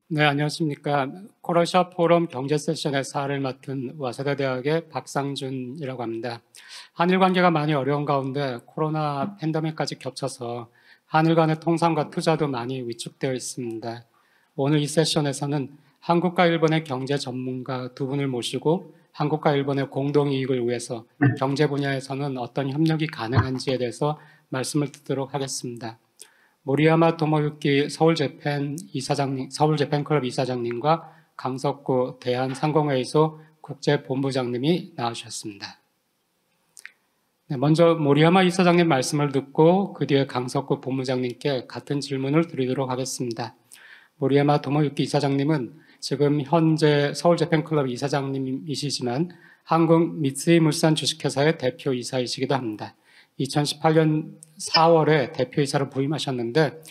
네, 안녕하십니까. 코러시아 포럼 경제 세션의 사를 맡은 와세다 대학의 박상준이라고 합니다. 한일 관계가 많이 어려운 가운데 코로나 팬데믹까지 겹쳐서 한일 간의 통상과 투자도 많이 위축되어 있습니다. 오늘 이 세션에서는 한국과 일본의 경제 전문가 두 분을 모시고 한국과 일본의 공동 이익을 위해서 경제 분야에서는 어떤 협력이 가능한지에 대해서 말씀을 듣도록 하겠습니다. 모리야마 토모유키 서울재팬클럽 이사장님과 강석구 대한상공회의소 국제본부장님이 나와주셨습니다. 네, 먼저 모리야마 이사장님 말씀을 듣고 그 뒤에 강석구 본부장님께 같은 질문을 드리도록 하겠습니다. 모리야마 토모유키 이사장님은 지금 현재 서울재팬클럽 이사장님이시지만 한국 미쓰이물산 주식회사의 대표이사이시기도 합니다. 2018년 4월에 대표이사로 부임하셨는데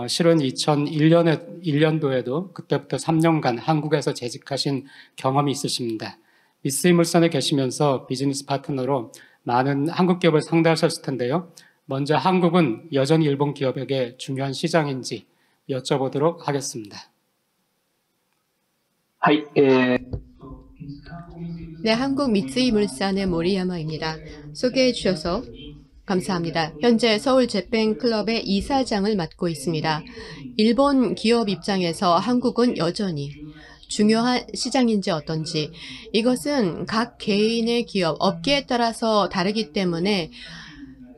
실은 2001년도에도 그때부터 3년간 한국에서 재직하신 경험이 있으십니다. 미쓰이물산에 계시면서 비즈니스 파트너로 많은 한국 기업을 상대하셨을 텐데요. 먼저 한국은 여전히 일본 기업에게 중요한 시장인지 여쭤보도록 하겠습니다. 네, 한국 미쓰이물산의 모리야마입니다. 소개해 주셔서 감사합니다. 현재 서울 재팬클럽의 이사장을 맡고 있습니다. 일본 기업 입장에서 한국은 여전히 중요한 시장인지 어떤지, 이것은 각 개인의 기업, 업계에 따라서 다르기 때문에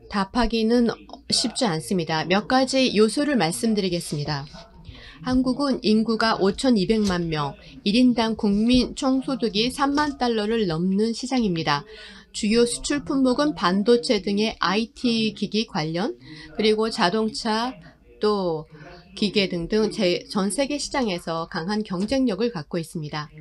답하기는 쉽지 않습니다. 몇 가지 요소를 말씀드리겠습니다. 한국은 인구가 5,200만 명, 1인당 국민 총소득이 3만 달러를 넘는 시장입니다. 주요 수출 품목은 반도체 등의 IT 기기 관련, 그리고 자동차, 또 기계 등등 전 세계 시장에서 강한 경쟁력을 갖고 있습니다.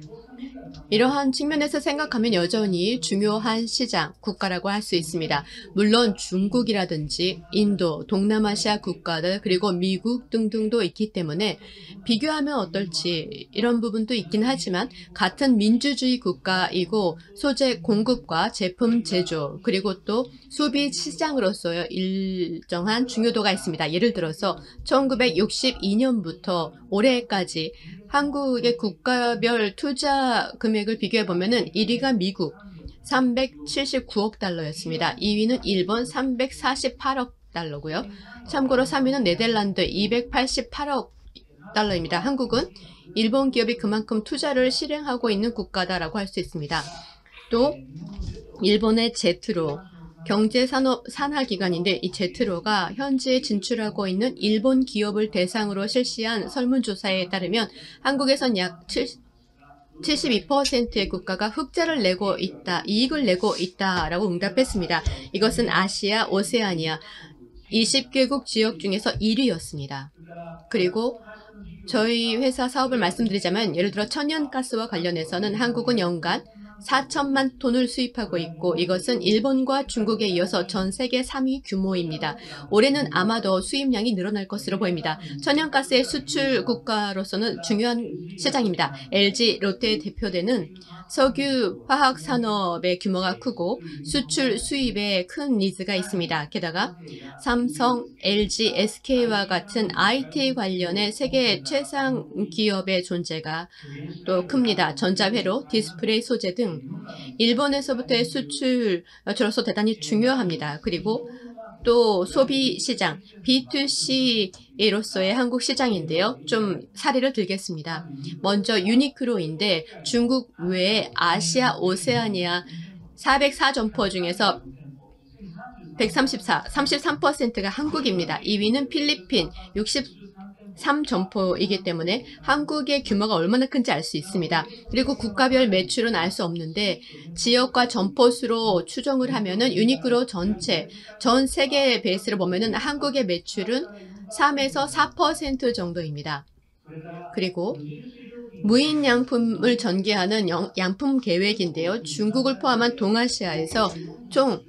이러한 측면에서 생각하면 여전히 중요한 시장, 국가라고 할 수 있습니다. 물론 중국이라든지 인도, 동남아시아 국가들, 그리고 미국 등등도 있기 때문에 비교하면 어떨지 이런 부분도 있긴 하지만 같은 민주주의 국가이고 소재 공급과 제품 제조, 그리고 또 소비 시장으로서의 일정한 중요도가 있습니다. 예를 들어서 1962년부터 올해까지 한국의 국가별 투자 금액을 비교해보면 1위가 미국 379억 달러였습니다. 2위는 일본 348억 달러고요. 참고로 3위는 네덜란드 288억 달러입니다. 한국은 일본 기업이 그만큼 투자를 실행하고 있는 국가다라고 할 수 있습니다. 또 일본의 제트로 경제산업 산하기관인데 이 제트로가 현지에 진출하고 있는 일본 기업을 대상으로 실시한 설문조사에 따르면 한국에선 약 72%의 국가가 흑자를 내고 있다, 이익을 내고 있다라고 응답했습니다. 이것은 아시아, 오세아니아 20개국 지역 중에서 1위였습니다. 그리고 저희 회사 사업을 말씀드리자면 예를 들어 천연가스와 관련해서는 한국은 연간 4천만 톤을 수입하고 있고 이것은 일본과 중국에 이어서 전 세계 3위 규모입니다. 올해는 아마도 수입량이 늘어날 것으로 보입니다. 천연가스의 수출 국가로서는 중요한 시장입니다. LG, 롯데에 대표되는 석유 화학 산업의 규모가 크고 수출 수입에 큰 니즈가 있습니다. 게다가 삼성, LG, SK와 같은 IT 관련의 세계 최상 기업의 존재가 또 큽니다. 전자회로, 디스플레이 소재 등 일본에서부터의 수출처로서 대단히 중요합니다. 그리고 또 소비 시장, B2C로서의 한국 시장인데요. 좀 사례를 들겠습니다. 먼저 유니크로인데 중국 외에 아시아, 오세아니아 404점포 중에서 33%가 한국입니다. 2위는 필리핀 63점포이기 때문에 한국의 규모가 얼마나 큰지 알 수 있습니다. 그리고 국가별 매출은 알 수 없는데 지역과 점포 수로 추정을 하면은 유니크로 전체 전 세계 베이스로 보면은 한국의 매출은 3에서 4% 정도입니다. 그리고 무인양품을 전개하는 양품 계획인데요. 중국을 포함한 동아시아에서 총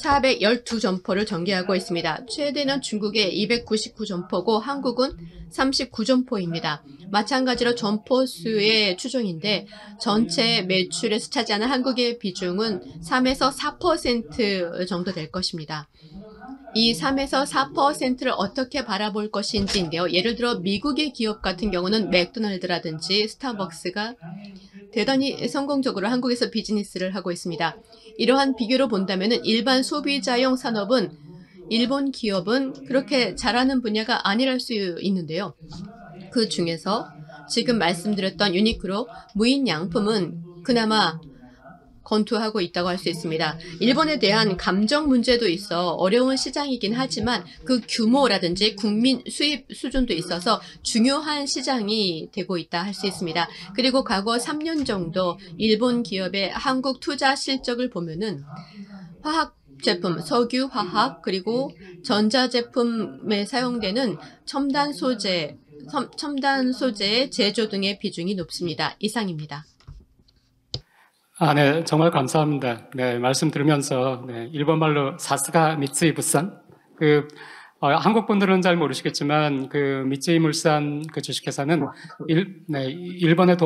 412점포를 전개하고 있습니다. 최대는 중국의 299점포고 한국은 39점포입니다. 마찬가지로 점포 수의 추정인데 전체 매출에서 차지하는 한국의 비중은 3에서 4% 정도 될 것입니다. 이 3에서 4%를 어떻게 바라볼 것인지인데요. 예를 들어 미국의 기업 같은 경우는 맥도날드라든지 스타벅스가 대단히 성공적으로 한국에서 비즈니스를 하고 있습니다. 이러한 비교로 본다면 일반 소비자용 산업은 일본 기업은 그렇게 잘하는 분야가 아니랄 수 있는데요. 그 중에서 지금 말씀드렸던 유니크로 무인양품은 그나마 건투하고 있다고 할 수 있습니다. 일본에 대한 감정 문제도 있어 어려운 시장이긴 하지만 그 규모라든지 국민 수입 수준도 있어서 중요한 시장이 되고 있다 할 수 있습니다. 그리고 과거 3년 정도 일본 기업의 한국 투자 실적을 보면은 화학 제품, 석유, 화학, 그리고 전자제품에 사용되는 첨단 소재의 제조 등의 비중이 높습니다. 이상입니다. 네, 정말 감사합니다. 네, 말씀 들으면서, 네, 일본말로 사스가 미쓰이 부산. 한국 분들은 잘 모르시겠지만, 미쓰이 물산 주식회사는, 일본의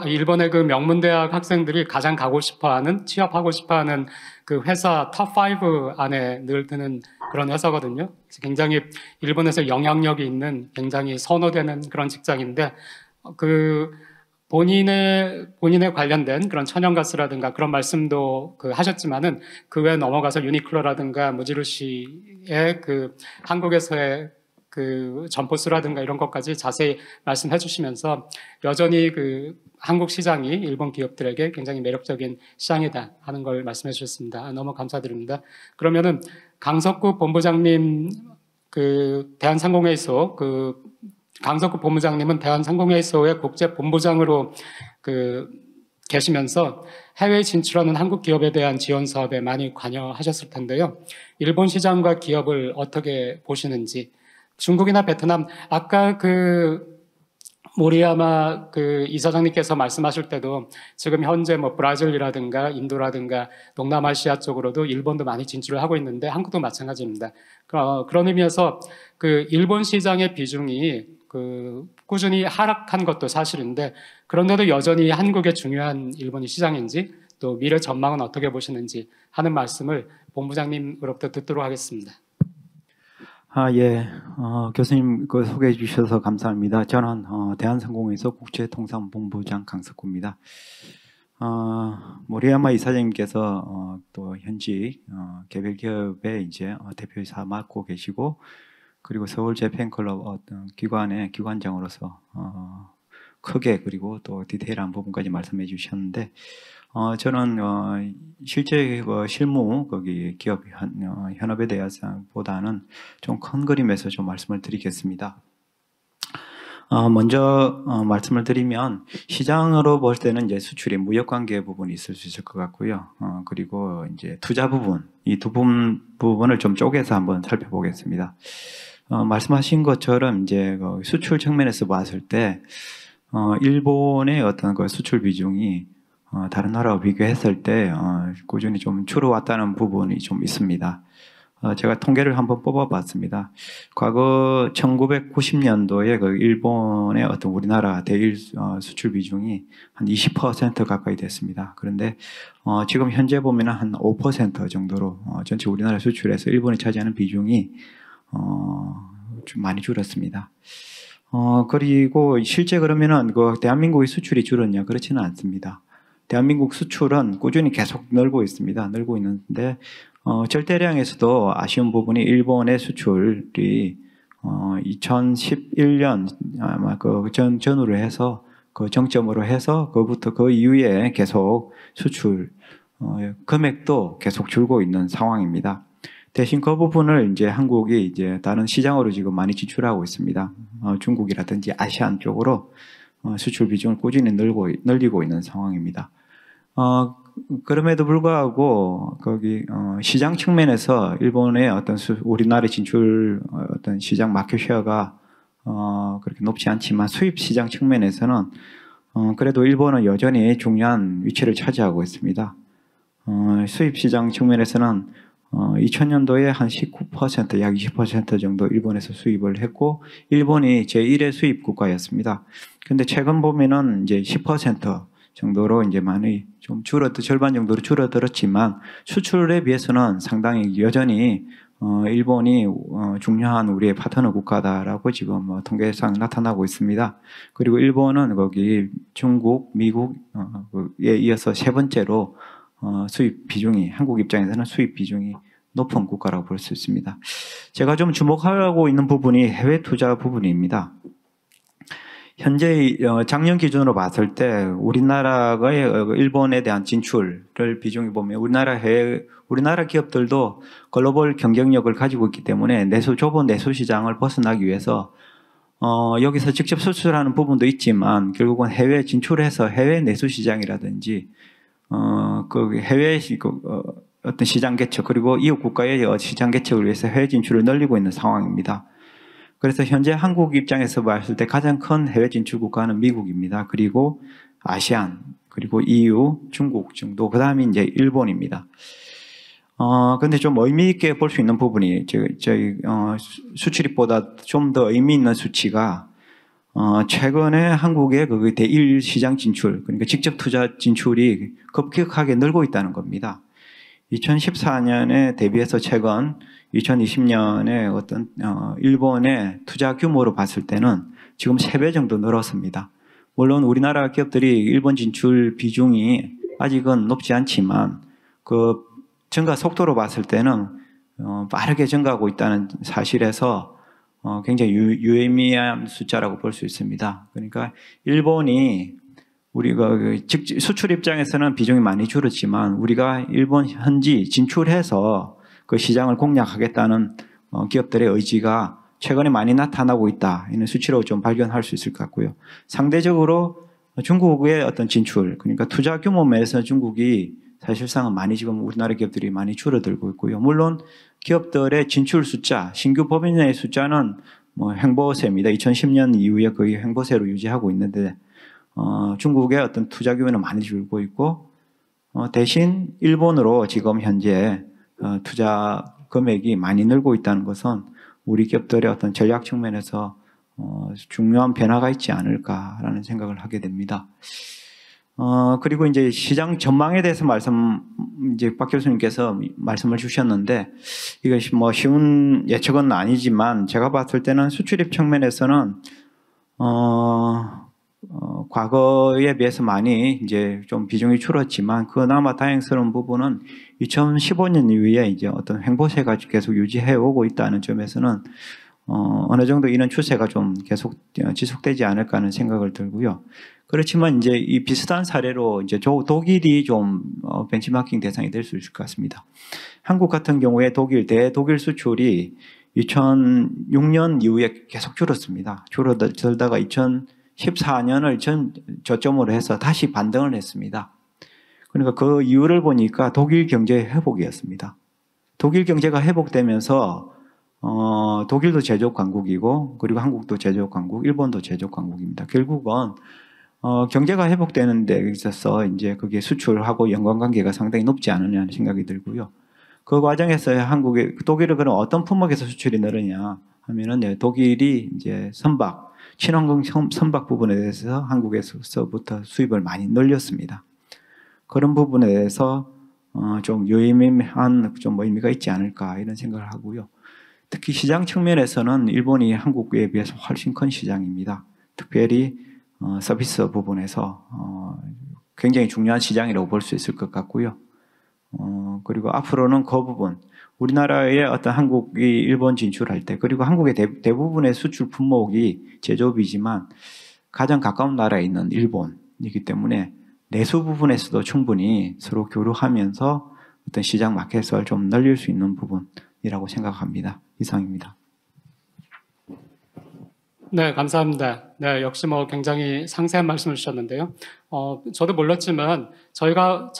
일본의 명문대학 학생들이 가장 가고 싶어 하는, 취업하고 싶어 하는 회사 톱5 안에 늘 드는 그런 회사거든요. 굉장히 일본에서 영향력이 있는, 굉장히 선호되는 그런 직장인데, 본인에 관련된 그런 천연가스라든가 그런 말씀도 하셨지만은 그 외에 넘어가서 유니클로라든가 무지루시의 한국에서의 점포수라든가 이런 것까지 자세히 말씀해 주시면서 여전히 한국 시장이 일본 기업들에게 굉장히 매력적인 시장이다 하는 걸 말씀해 주셨습니다. 너무 감사드립니다. 그러면은 강석구 본부장님 대한상공회의소 강석구 본부장님은 대한상공회의소의 국제본부장으로 계시면서 해외 진출하는 한국 기업에 대한 지원 사업에 많이 관여하셨을 텐데요. 일본 시장과 기업을 어떻게 보시는지, 중국이나 베트남, 아까 모리야마 이사장님께서 말씀하실 때도 지금 현재 브라질이라든가 인도라든가 동남아시아 쪽으로도 일본도 많이 진출을 하고 있는데 한국도 마찬가지입니다. 그런 의미에서 일본 시장의 비중이 꾸준히 하락한 것도 사실인데 그런데도 여전히 한국의 중요한 일본이 시장인지 또 미래 전망은 어떻게 보시는지 하는 말씀을 본부장님으로부터 듣도록 하겠습니다. 예. 교수님 소개해 주셔서 감사합니다. 저는 대한상공회의소 국제통상본부장 강석구입니다. 모리야마 이사장님께서 또 현직 개별 기업의 대표이사 맡고 계시고 그리고 서울 재팬클럽 어떤 기관장으로서 크게 그리고 또 디테일한 부분까지 말씀해 주셨는데 저는 실제 실무 거기 기업 현업에 대해서보다는 좀 큰 그림에서 좀 말씀을 드리겠습니다. 먼저 말씀을 드리면 시장으로 볼 때는 이제 수출이 무역 관계 부분이 있을 수 있을 것 같고요. 그리고 이제 투자 부분 이 두 부분을 좀 쪼개서 한번 살펴보겠습니다. 말씀하신 것처럼 이제 수출 측면에서 봤을 때 일본의 어떤 수출 비중이 다른 나라와 비교했을 때 꾸준히 좀 줄어왔다는 부분이 좀 있습니다. 제가 통계를 한번 뽑아봤습니다. 과거 1990년도에 일본의 어떤 우리나라 대일 수출 비중이 한 20% 가까이 됐습니다. 그런데 지금 현재 보면 한 5% 정도로 전체 우리나라 수출에서 일본이 차지하는 비중이 좀 많이 줄었습니다. 그리고 실제 그러면은 대한민국의 수출이 줄었냐? 그렇지는 않습니다. 대한민국 수출은 꾸준히 계속 늘고 있습니다. 늘고 있는데 절대량에서도 아쉬운 부분이 일본의 수출이 2011년 아마 전후로 해서 정점으로 해서 그 이후에 계속 수출 금액도 계속 줄고 있는 상황입니다. 대신 그 부분을 이제 한국이 이제 다른 시장으로 지금 많이 진출하고 있습니다. 중국이라든지 아시안 쪽으로 수출 비중을 꾸준히 늘리고 있는 상황입니다. 그럼에도 불구하고 시장 측면에서 일본의 어떤 우리나라의 진출 어떤 시장 마켓 쉐어가 그렇게 높지 않지만 수입 시장 측면에서는 그래도 일본은 여전히 중요한 위치를 차지하고 있습니다. 수입 시장 측면에서는 2000년도에 한 19%, 약 20% 정도 일본에서 수입을 했고, 일본이 제1의 수입 국가였습니다. 근데 최근 보면은 이제 10% 정도로 이제 많이 좀 절반 정도로 줄어들었지만, 수출에 비해서는 상당히 여전히 일본이 중요한 우리의 파트너 국가다라고 지금 통계상 나타나고 있습니다. 그리고 일본은 거기 중국, 미국에 이어서 세 번째로 수입 비중이, 한국 입장에서는 수입 비중이 높은 국가라고 볼 수 있습니다. 제가 좀 주목하고 있는 부분이 해외 투자 부분입니다. 현재 작년 기준으로 봤을 때 우리나라의 일본에 대한 진출을 비중이 보면 우리나라 기업들도 글로벌 경쟁력을 가지고 있기 때문에 좁은 내수 시장을 벗어나기 위해서 여기서 직접 수출하는 부분도 있지만 결국은 해외 진출해서 해외 내수 시장이라든지 그 해외 어떤 시장 개척 그리고 이웃 국가의 시장 개척을 위해서 해외 진출을 늘리고 있는 상황입니다. 그래서 현재 한국 입장에서 봤을 때 가장 큰 해외 진출 국가는 미국입니다. 그리고 아시안, 그리고 EU, 중국 정도, 그 다음에 이제 일본입니다. 근데 좀 의미 있게 볼 수 있는 부분이 저희 수출입보다 좀 더 의미 있는 수치가 최근에 한국의 그 대1 시장 진출, 그러니까 직접 투자 진출이 급격하게 늘고 있다는 겁니다. 2014년에 대비해서 최근 2020년에 어떤 일본의 투자 규모로 봤을 때는 지금 3배 정도 늘었습니다. 물론 우리나라 기업들이 일본 진출 비중이 아직은 높지 않지만 그 증가 속도로 봤을 때는 빠르게 증가하고 있다는 사실에서 굉장히 유의미한 숫자라고 볼 수 있습니다. 그러니까 일본이 우리가 수출 입장에서는 비중이 많이 줄었지만 우리가 일본 현지 진출해서 그 시장을 공략하겠다는 기업들의 의지가 최근에 많이 나타나고 있다. 이는 수치로 좀 발견할 수 있을 것 같고요. 상대적으로 중국의 어떤 진출, 그러니까 투자 규모 면에서 중국이 사실상은 많이 지금 우리나라 기업들이 많이 줄어들고 있고요. 물론 기업들의 진출 숫자, 신규 법인의 숫자는 횡보세입니다. 2010년 이후에 거의 횡보세로 유지하고 있는데 중국의 어떤 투자 규모는 많이 줄고 있고 대신 일본으로 지금 현재 투자 금액이 많이 늘고 있다는 것은 우리 기업들의 어떤 전략 측면에서 중요한 변화가 있지 않을까라는 생각을 하게 됩니다. 그리고 이제 시장 전망에 대해서 이제 박 교수님께서 말씀을 주셨는데 이것이 쉬운 예측은 아니지만 제가 봤을 때는 수출입 측면에서는 과거에 비해서 많이 이제 좀 비중이 줄었지만 그나마 다행스러운 부분은 2015년 이후에 이제 어떤 횡보세가 계속 유지해 오고 있다는 점에서는 어느 정도 이런 추세가 좀 계속 지속되지 않을까 하는 생각을 들고요. 그렇지만 이제 이 비슷한 사례로 이제 독일이 좀 벤치마킹 대상이 될 수 있을 것 같습니다. 한국 같은 경우에 대독일 수출이 2006년 이후에 계속 줄었습니다. 줄어들다가 2014년을 저점으로 해서 다시 반등을 했습니다. 그러니까 그 이유를 보니까 독일 경제의 회복이었습니다. 독일 경제가 회복되면서 독일도 제조업 강국이고 그리고 한국도 제조업 강국, 일본도 제조업 강국입니다. 결국은 경제가 회복되는 데 있어서 이제 그게 수출하고 연관관계가 상당히 높지 않느냐는 생각이 들고요. 그 과정에서 독일은 그럼 어떤 품목에서 수출이 늘으냐 하면은 독일이 이제 친환경 선박 부분에 대해서 한국에서부터 수입을 많이 늘렸습니다. 그런 부분에 대해서 좀 유의미한 좀 의미가 있지 않을까 이런 생각을 하고요. 특히 시장 측면에서는 일본이 한국에 비해서 훨씬 큰 시장입니다. 특별히 서비스 부분에서 굉장히 중요한 시장이라고 볼 수 있을 것 같고요. 그리고 앞으로는 그 부분, 우리나라의 어떤 한국이 일본 진출할 때, 그리고 한국의 대부분의 수출 품목이 제조업이지만 가장 가까운 나라에 있는 일본이기 때문에 내수 부분에서도 충분히 서로 교류하면서 어떤 시장 마켓을 좀 늘릴 수 있는 부분이라고 생각합니다. 이상입니다. 네, 감사합니다. 네, 역시 굉장히 상세한 말씀을 주셨는데요. 저도 몰랐지만 저희가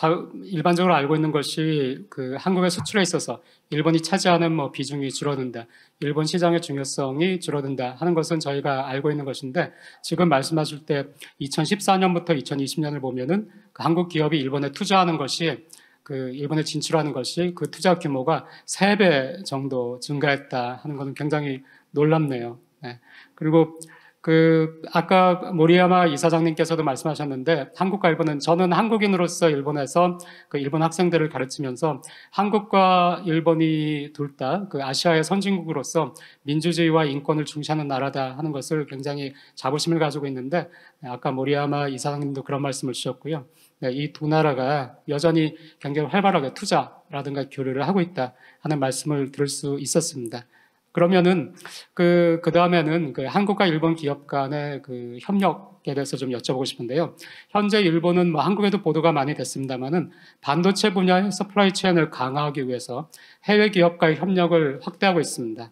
일반적으로 알고 있는 것이 그 한국의 수출에 있어서 일본이 차지하는 비중이 줄어든다, 일본 시장의 중요성이 줄어든다 하는 것은 저희가 알고 있는 것인데 지금 말씀하실 때 2014년부터 2020년을 보면은 그 한국 기업이 일본에 투자하는 것이 그 일본에 진출하는 것이 그 투자 규모가 3배 정도 증가했다 하는 것은 굉장히 놀랍네요. 네. 그리고 그 아까 모리야마 이사장님께서도 말씀하셨는데 한국과 일본은 저는 한국인으로서 일본에서 그 일본 학생들을 가르치면서 한국과 일본이 둘 다 그 아시아의 선진국으로서 민주주의와 인권을 중시하는 나라다 하는 것을 굉장히 자부심을 가지고 있는데 아까 모리야마 이사장님도 그런 말씀을 주셨고요. 네, 이 두 나라가 여전히 굉장히 활발하게 투자라든가 교류를 하고 있다 하는 말씀을 들을 수 있었습니다. 그러면은 그 다음에는 그 한국과 일본 기업 간의 그 협력에 대해서 좀 여쭤보고 싶은데요. 현재 일본은 뭐 한국에도 보도가 많이 됐습니다만은 반도체 분야의 서플라이 체인을 강화하기 위해서 해외 기업과의 협력을 확대하고 있습니다.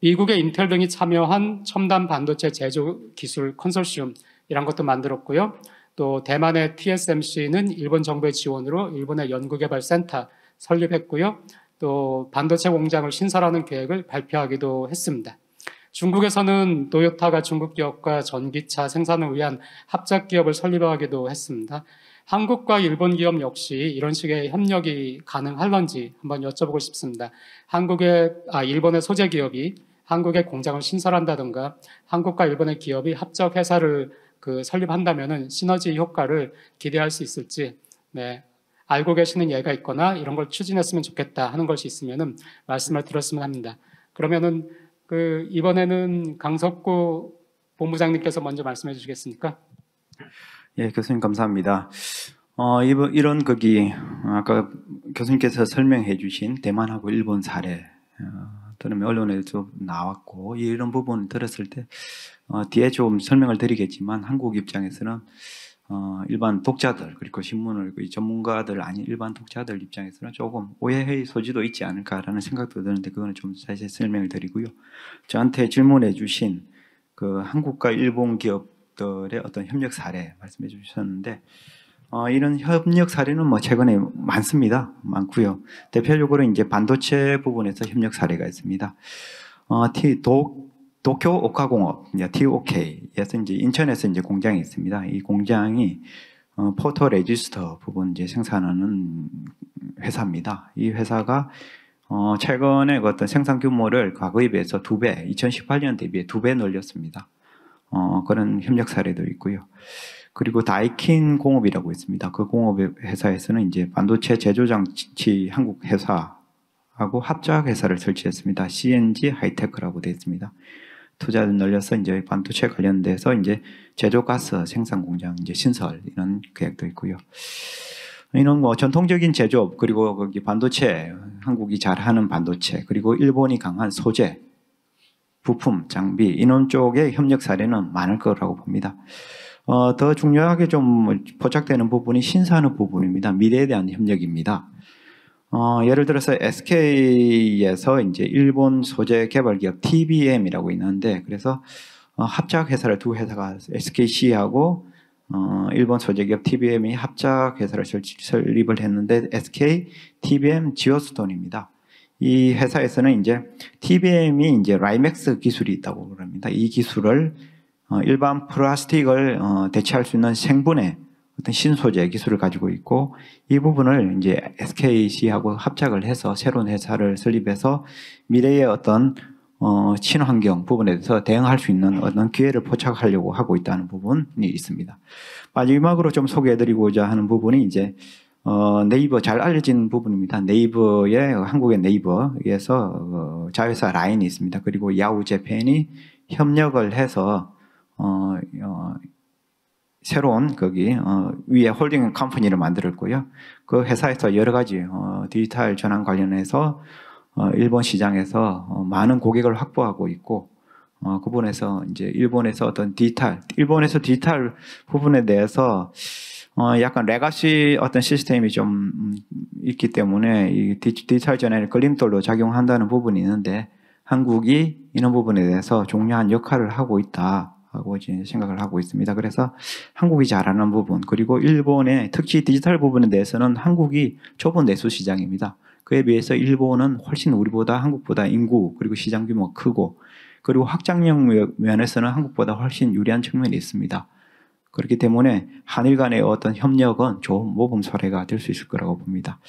미국의 인텔 등이 참여한 첨단 반도체 제조 기술 컨소시엄 이런 것도 만들었고요. 또 대만의 TSMC는 일본 정부의 지원으로 일본의 연구개발센터 설립했고요. 또 반도체 공장을 신설하는 계획을 발표하기도 했습니다. 중국에서는 토요타가 중국 기업과 전기차 생산을 위한 합작 기업을 설립하기도 했습니다. 한국과 일본 기업 역시 이런 식의 협력이 가능할런지 한번 여쭤보고 싶습니다. 일본의 소재 기업이 한국의 공장을 신설한다든가 한국과 일본의 기업이 합작 회사를 설립한다면은 시너지 효과를 기대할 수 있을지, 네. 알고 계시는 예가 있거나 이런 걸 추진했으면 좋겠다 하는 것이 있으면은 말씀을 드렸으면 합니다. 그러면은 이번에는 강석구 본부장님께서 먼저 말씀해 주시겠습니까? 예, 교수님 감사합니다. 이런 아까 교수님께서 설명해 주신 대만하고 일본 사례 들으면 언론에도 나왔고 이런 부분을 들었을 때 뒤에 좀 설명을 드리겠지만 한국 입장에서는 일반 독자들 그리고 신문을 전문가들 아닌 일반 독자들 입장에서는 조금 오해의 소지도 있지 않을까라는 생각도 드는데 그거는 좀 자세히 설명을 드리고요. 저한테 질문해 주신 그 한국과 일본 기업들의 어떤 협력 사례 말씀해 주셨는데 이런 협력 사례는 뭐 최근에 많고요. 대표적으로 이제 반도체 부분에서 협력 사례가 있습니다. 도쿄 옥화공업, TOK에서 이제 인천에서 이제 공장이 있습니다. 이 공장이 포토 레지스터 부분 이제 생산하는 회사입니다. 이 회사가 최근에 그 어떤 생산 규모를 과거에 비해서 2배, 2018년 대비해 2배 늘렸습니다. 그런 협력 사례도 있고요. 그리고 다이킨 공업이라고 있습니다. 그 공업 회사에서는 이제 반도체 제조 장치 한국 회사하고 합작 회사를 설치했습니다. CNG 하이테크라고 되어 있습니다. 투자를 늘려서 이제 반도체 관련돼서 이제 제조 가스 생산 공장 이제 신설 이런 계획도 있고요. 이런 뭐 전통적인 제조업 그리고 거기 반도체 한국이 잘하는 반도체 그리고 일본이 강한 소재, 부품, 장비 이런 쪽의 협력 사례는 많을 거라고 봅니다. 더 중요하게 좀 포착되는 부분이 신산업 부분입니다. 미래에 대한 협력입니다. 예를 들어서 SK에서 이제 일본 소재 개발 기업 TBM이라고 있는데 그래서 합작 회사를 두 회사가 SKC하고 일본 소재 기업 TBM이 합작 회사를 설립을 했는데 SK TBM 지오스톤입니다. 이 회사에서는 이제 TBM이 이제 라이맥스 기술이 있다고 그럽니다. 이 기술을 일반 플라스틱을 대체할 수 있는 생분해 어떤 신소재 기술을 가지고 있고 이 부분을 이제 SKC하고 합작을 해서 새로운 회사를 설립해서 미래의 어떤 친환경 부분에 대해서 대응할 수 있는 어떤 기회를 포착하려고 하고 있다는 부분이 있습니다. 마지막으로 좀 소개해드리고자 하는 부분이 이제 네이버 잘 알려진 부분입니다. 한국의 네이버에서 자회사 라인이 있습니다. 그리고 야후재팬이 협력을 해서 새로운 위에 홀딩 컴퍼니를 만들었고요. 그 회사에서 여러 가지 디지털 전환 관련해서 일본 시장에서 많은 고객을 확보하고 있고 그 부분에서 이제 일본에서 디지털 부분에 대해서 약간 레가시 어떤 시스템이 좀 있기 때문에 이 디지털 전환의 걸림돌로 작용한다는 부분이 있는데 한국이 이런 부분에 대해서 중요한 역할을 하고 있다. 하고 생각을 하고 있습니다. 그래서 한국이 잘하는 부분 그리고 일본의 특히 디지털 부분에 대해서는 한국이 좁은 내수 시장입니다. 그에 비해서 일본은 훨씬 한국보다 인구 그리고 시장 규모가 크고 그리고 확장력 면에서는 한국보다 훨씬 유리한 측면이 있습니다. 그렇기 때문에 한일 간의 어떤 협력은 좋은 모범 사례가 될 수 있을 거라고 봅니다.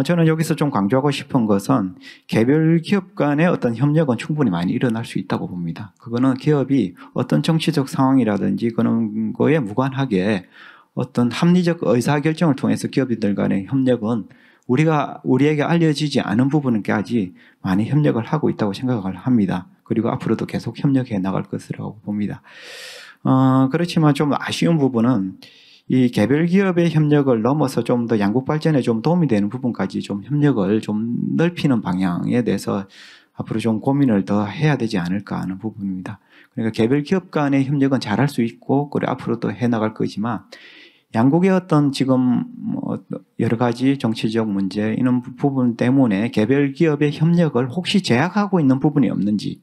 저는 여기서 좀 강조하고 싶은 것은 개별 기업 간의 어떤 협력은 충분히 많이 일어날 수 있다고 봅니다. 그거는 기업이 어떤 정치적 상황이라든지 그런 거에 무관하게 어떤 합리적 의사결정을 통해서 기업인들 간의 협력은 우리에게 알려지지 않은 부분까지 많이 협력을 하고 있다고 생각을 합니다. 그리고 앞으로도 계속 협력해 나갈 것이라고 봅니다. 그렇지만 좀 아쉬운 부분은 이 개별 기업의 협력을 넘어서 좀 더 양국 발전에 좀 도움이 되는 부분까지 좀 협력을 좀 넓히는 방향에 대해서 앞으로 좀 고민을 더 해야 되지 않을까 하는 부분입니다. 그러니까 개별 기업 간의 협력은 잘할 수 있고, 그리고 앞으로도 해 나갈 거지만, 양국의 어떤 지금 여러 가지 정치적 문제 이런 부분 때문에 개별 기업의 협력을 혹시 제약하고 있는 부분이 없는지,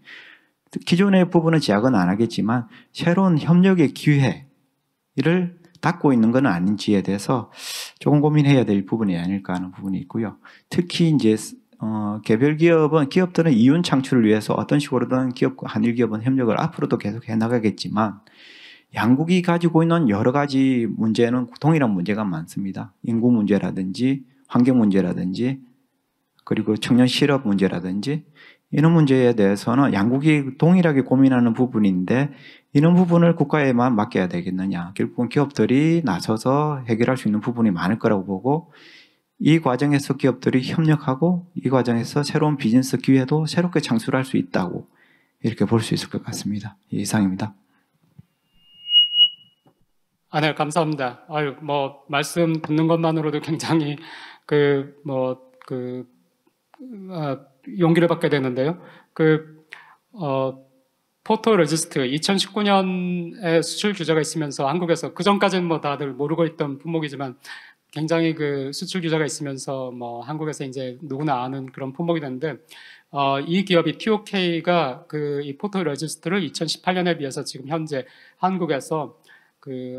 기존의 부분은 제약은 안 하겠지만 새로운 협력의 기회를 닫고 있는 건 아닌지에 대해서 조금 고민해야 될 부분이 아닐까 하는 부분이 있고요. 특히 이제 개별 기업들은 이윤 창출을 위해서 어떤 식으로든 한일 기업은 협력을 앞으로도 계속 해 나가겠지만, 양국이 가지고 있는 여러 가지 문제는 동일한 문제가 많습니다. 인구 문제라든지 환경 문제라든지 그리고 청년 실업 문제라든지 이런 문제에 대해서는 양국이 동일하게 고민하는 부분인데, 이런 부분을 국가에만 맡겨야 되겠느냐. 결국은 기업들이 나서서 해결할 수 있는 부분이 많을 거라고 보고, 이 과정에서 기업들이 협력하고 이 과정에서 새로운 비즈니스 기회도 새롭게 창출할 수 있다고 이렇게 볼 수 있을 것 같습니다. 이상입니다. 네, 감사합니다. 말씀 듣는 것만으로도 굉장히 용기를 받게 되는데요. 포토레지스트 2019년에 수출 규제가 있으면서 한국에서 그 전까지는 다들 모르고 있던 품목이지만 굉장히 수출 규제가 있으면서 한국에서 이제 누구나 아는 그런 품목이 됐는데, 이 기업이 TOK가 이 포토레지스트를 2018년에 비해서 지금 현재 한국에서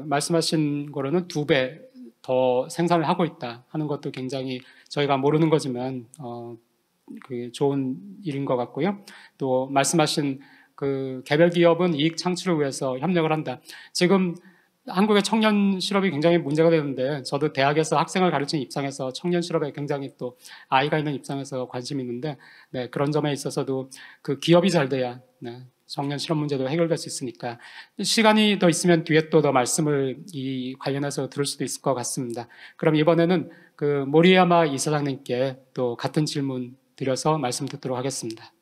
말씀하신 거로는 2배 더 생산을 하고 있다 하는 것도 굉장히 저희가 모르는 거지만 좋은 일인 것 같고요. 또 말씀하신 개별 기업은 이익 창출을 위해서 협력을 한다. 지금 한국의 청년 실업이 굉장히 문제가 되는데, 저도 대학에서 학생을 가르치는 입장에서 청년 실업에 굉장히 또 아이가 있는 입장에서 관심이 있는데, 네, 그런 점에 있어서도 기업이 잘 돼야 청년 실업 문제도 해결될 수 있으니까, 시간이 더 있으면 뒤에 또 더 말씀을 이 관련해서 들을 수도 있을 것 같습니다. 그럼 이번에는 모리야마 이사장님께 또 같은 질문 드려서 말씀 듣도록 하겠습니다.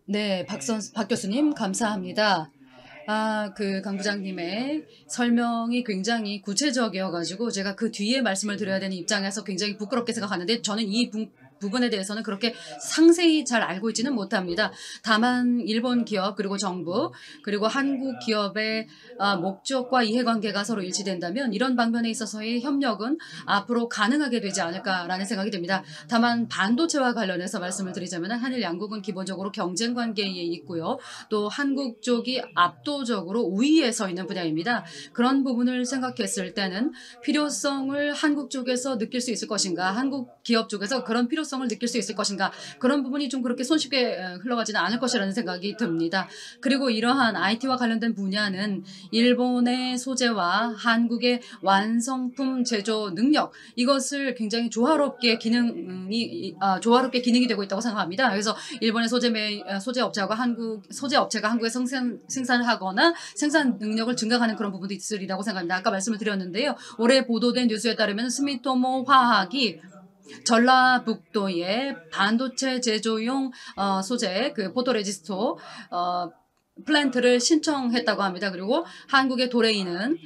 네, 박 교수님 감사합니다. 강 부장님의 설명이 굉장히 구체적이어가지고 제가 그 뒤에 말씀을 드려야 되는 입장에서 굉장히 부끄럽게 생각하는데, 저는 이 부분에 대해서는 그렇게 상세히 잘 알고 있지는 못합니다. 다만 일본 기업 그리고 정부 그리고 한국 기업의 목적과 이해관계가 서로 일치된다면 이런 방면에 있어서의 협력은 앞으로 가능하게 되지 않을까라는 생각이 듭니다. 다만 반도체와 관련해서 말씀을 드리자면 한일 양국은 기본적으로 경쟁 관계에 있고요. 또 한국 쪽이 압도적으로 우위에 서 있는 분야입니다. 그런 부분을 생각했을 때는 필요성을 한국 쪽에서 느낄 수 있을 것인가, 한국 기업 쪽에서 그런 필요성을 느낄 수 있을 것인가, 그런 부분이 좀 그렇게 손쉽게 흘러가지는 않을 것이라는 생각이 듭니다. 그리고 이러한 IT와 관련된 분야는 일본의 소재와 한국의 완성품 제조 능력, 이것을 굉장히 조화롭게 기능이 되고 있다고 생각합니다. 그래서 일본의 소재 업체가 한국에 생산을 하거나 생산 능력을 증강하는 그런 부분도 있으리라고 생각합니다. 아까 말씀을 드렸는데요. 올해 보도된 뉴스에 따르면 스미토모 화학이 전라북도의 반도체 제조용 소재 포토레지스토 플랜트를 신청했다고 합니다. 그리고 한국의 도레이는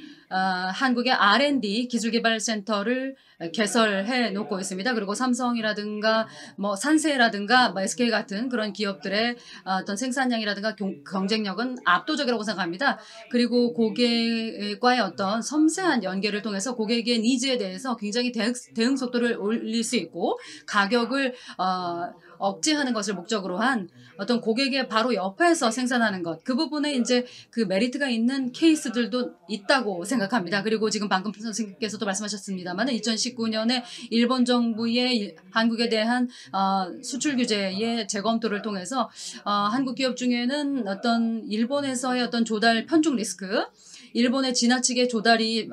한국의 R&D 기술개발센터를 개설해 놓고 있습니다. 그리고 삼성이라든가 산세라든가 SK 같은 그런 기업들의 어떤 생산량이라든가 경쟁력은 압도적이라고 생각합니다. 그리고 고객과의 어떤 섬세한 연계를 통해서 고객의 니즈에 대해서 굉장히 대응 속도를 올릴 수 있고 가격을 억제하는 것을 목적으로 한 어떤 고객의 바로 옆에서 생산하는 것, 그 부분에 이제 그 메리트가 있는 케이스들도 있다고 생각합니다. 그리고 지금 방금 선생님께서도 말씀하셨습니다만 2019년에 일본 정부의 한국에 대한 수출 규제의 재검토를 통해서 한국 기업 중에는 어떤 일본에서의 어떤 조달 편중 리스크, 일본의 지나치게 조달이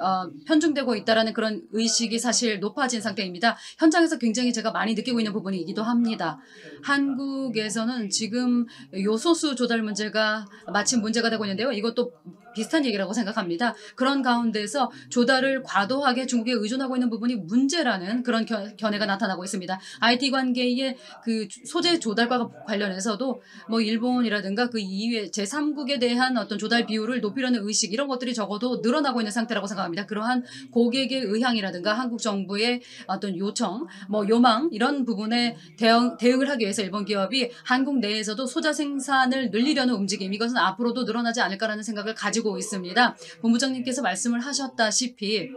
편중되고 있다라는 그런 의식이 사실 높아진 상태입니다. 현장에서 굉장히 제가 많이 느끼고 있는 부분이기도 합니다. 한국에서는 지금 요소수 조달 문제가 마침 문제가 되고 있는데요. 이것도 비슷한 얘기라고 생각합니다. 그런 가운데서 조달을 과도하게 중국에 의존하고 있는 부분이 문제라는 그런 견해가 나타나고 있습니다. IT 관계의 그 소재 조달과 관련해서도 뭐 일본이라든가 그 이외 제3국에 대한 어떤 조달 비율을 높이려는 의식, 이런 것들이 적어도 늘어나고 있는 상태라고 생각합니다. 그러한 고객의 의향이라든가 한국 정부의 어떤 요청, 뭐 요망, 이런 부분에 대응을 하기 위해서 일본 기업이 한국 내에서도 소자 생산을 늘리려는 움직임, 이것은 앞으로도 늘어나지 않을까라는 생각을 가지고 있습니다. 본부장님께서 말씀을 하셨다시피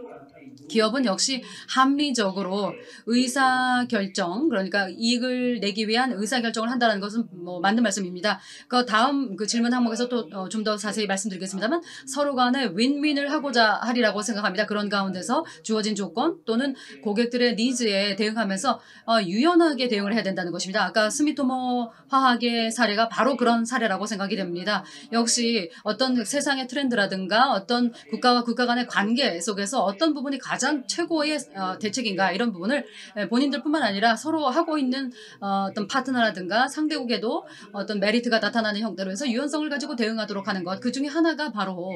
기업은 역시 합리적으로 의사결정, 그러니까 이익을 내기 위한 의사결정을 한다는 것은 뭐 맞는 말씀입니다. 그 다음 그 질문 항목에서 또 좀 더 자세히 말씀드리겠습니다만, 서로 간에 윈윈을 하고자 하리라고 생각합니다. 그런 가운데서 주어진 조건 또는 고객들의 니즈에 대응하면서 유연하게 대응을 해야 된다는 것입니다. 아까 스미토모 화학의 사례가 바로 그런 사례라고 생각이 됩니다. 역시 어떤 세상의 트렌드라든가 어떤 국가와 국가 간의 관계 속에서 어떤 부분이 가장 최고의 대책인가, 이런 부분을 본인들뿐만 아니라 서로 하고 있는 어떤 파트너라든가 상대국에도 어떤 메리트가 나타나는 형태로 해서 유연성을 가지고 대응하도록 하는 것, 그 중에 하나가 바로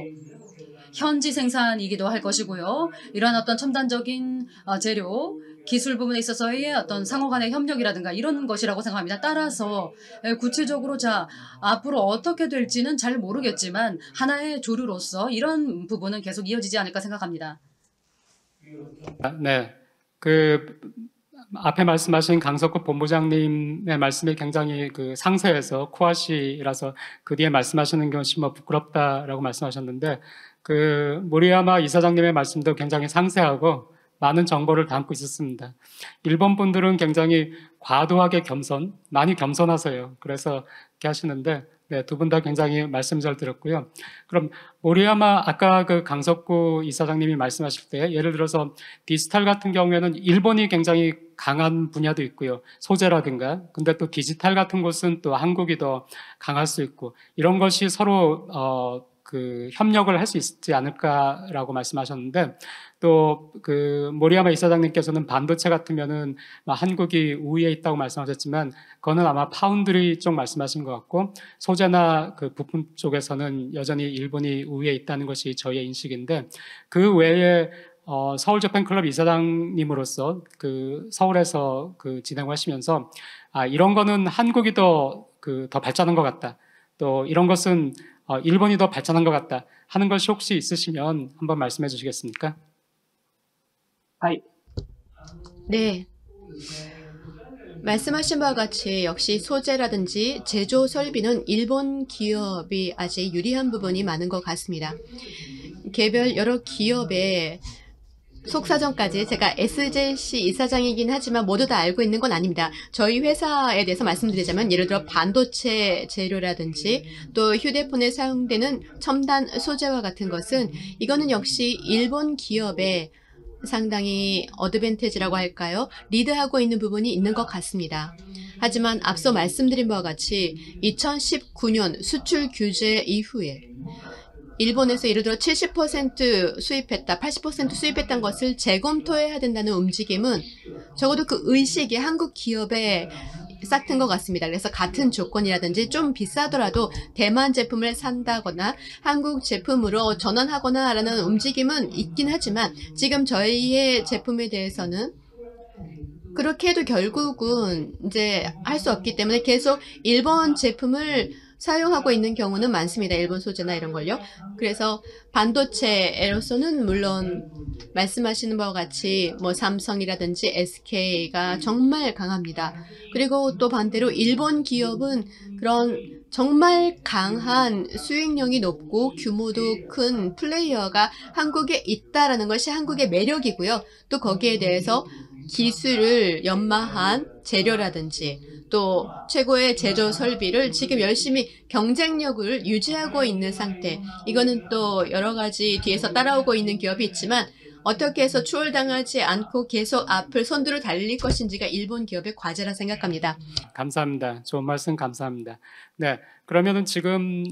현지 생산이기도 할 것이고요. 이러한 어떤 첨단적인 재료, 기술 부분에 있어서의 어떤 상호 간의 협력이라든가 이런 것이라고 생각합니다. 따라서 구체적으로 앞으로 어떻게 될지는 잘 모르겠지만 하나의 조류로서 이런 부분은 계속 이어지지 않을까 생각합니다. 네, 그 앞에 말씀하신 강석구 본부장님의 말씀이 굉장히 그 상세해서 코아시라서 그 뒤에 말씀하시는 것이 뭐 부끄럽다라고 말씀하셨는데, 그 모리야마 이사장님의 말씀도 굉장히 상세하고 많은 정보를 담고 있었습니다. 일본 분들은 굉장히 과도하게 많이 겸손하세요. 그래서 이렇게 하시는데, 네, 두 분 다 굉장히 말씀 잘 들었고요. 그럼 모리야마 아까 그 강석구 이사장님이 말씀하실 때 예를 들어서 디지털 같은 경우에는 일본이 굉장히 강한 분야도 있고요. 소재라든가. 근데 또 디지털 같은 곳은 또 한국이 더 강할 수 있고, 이런 것이 서로 그 협력을 할 수 있지 않을까라고 말씀하셨는데, 또 그 모리야마 이사장님께서는 반도체 같으면은 한국이 우위에 있다고 말씀하셨지만, 그거는 아마 파운드리 쪽 말씀하신 것 같고, 소재나 그 부품 쪽에서는 여전히 일본이 우위에 있다는 것이 저희의 인식인데, 그 외에 서울 재팬클럽 이사장님으로서 그 서울에서 그 진행을 하시면서 이런 거는 한국이 더 발전한 것 같다, 또 이런 것은 일본이 더 발전한 것 같다 하는 것이 혹시 있으시면 한번 말씀해 주시겠습니까? 네. 말씀하신 바와 같이 역시 소재라든지 제조 설비는 일본 기업이 아직 유리한 부분이 많은 것 같습니다. 개별 여러 기업의 속사정까지 제가 SJC 이사장이긴 하지만 모두 다 알고 있는 건 아닙니다. 저희 회사에 대해서 말씀드리자면 예를 들어 반도체 재료라든지 또 휴대폰에 사용되는 첨단 소재와 같은 것은 이거는 역시 일본 기업의 상당히 어드밴티지라고 할까요? 리드하고 있는 부분이 있는 것 같습니다. 하지만 앞서 말씀드린 바와 같이 2019년 수출 규제 이후에 일본에서 예를 들어 70% 수입했다, 80% 수입했다는 것을 재검토해야 된다는 움직임은 적어도 그 의식이 한국 기업에 싹튼 것 같습니다. 그래서 같은 조건이라든지 좀 비싸더라도 대만 제품을 산다거나 한국 제품으로 전환하거나 라는 움직임은 있긴 하지만 지금 저희의 제품에 대해서는 그렇게 해도 결국은 이제 할 수 없기 때문에 계속 일본 제품을 사용하고 있는 경우는 많습니다. 일본 소재나 이런 걸요. 그래서 반도체로서는 물론 말씀하시는 바와 같이 뭐 삼성이라든지 SK가 정말 강합니다. 그리고 또 반대로 일본 기업은 그런 정말 강한 수익력이 높고 규모도 큰 플레이어가 한국에 있다라는 것이 한국의 매력이고요. 또 거기에 대해서 기술을 연마한 재료라든지 또 최고의 제조 설비를 지금 열심히 경쟁력을 유지하고 있는 상태. 이거는 또 여러 가지 뒤에서 따라오고 있는 기업이 있지만 어떻게 해서 추월당하지 않고 계속 앞을 선두를 달릴 것인지가 일본 기업의 과제라 생각합니다. 감사합니다. 좋은 말씀 감사합니다. 네, 그러면은 지금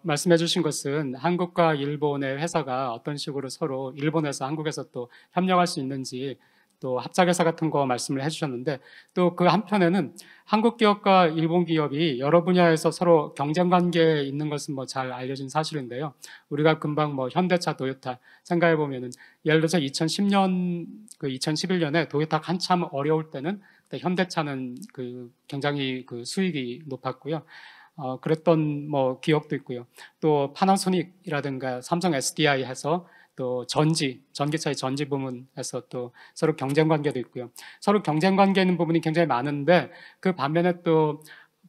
말씀해 주신 것은 한국과 일본의 회사가 어떤 식으로 서로 일본에서 한국에서 또 협력할 수 있는지 또 합작회사 같은 거 말씀을 해주셨는데 또 그 한편에는 한국 기업과 일본 기업이 여러 분야에서 서로 경쟁 관계에 있는 것은 뭐 잘 알려진 사실인데요. 우리가 금방 뭐 현대차, 도요타 생각해 보면은 예를 들어서 2010년, 2011년에 도요타가 한참 어려울 때는 그때 현대차는 굉장히 수익이 높았고요. 그랬던 뭐 기억도 있고요. 또 파나소닉이라든가 삼성 SDI 해서 또 전기차의 전지 부문에서 또 서로 경쟁 관계도 있고요. 서로 경쟁 관계 있는 부분이 굉장히 많은데 그 반면에 또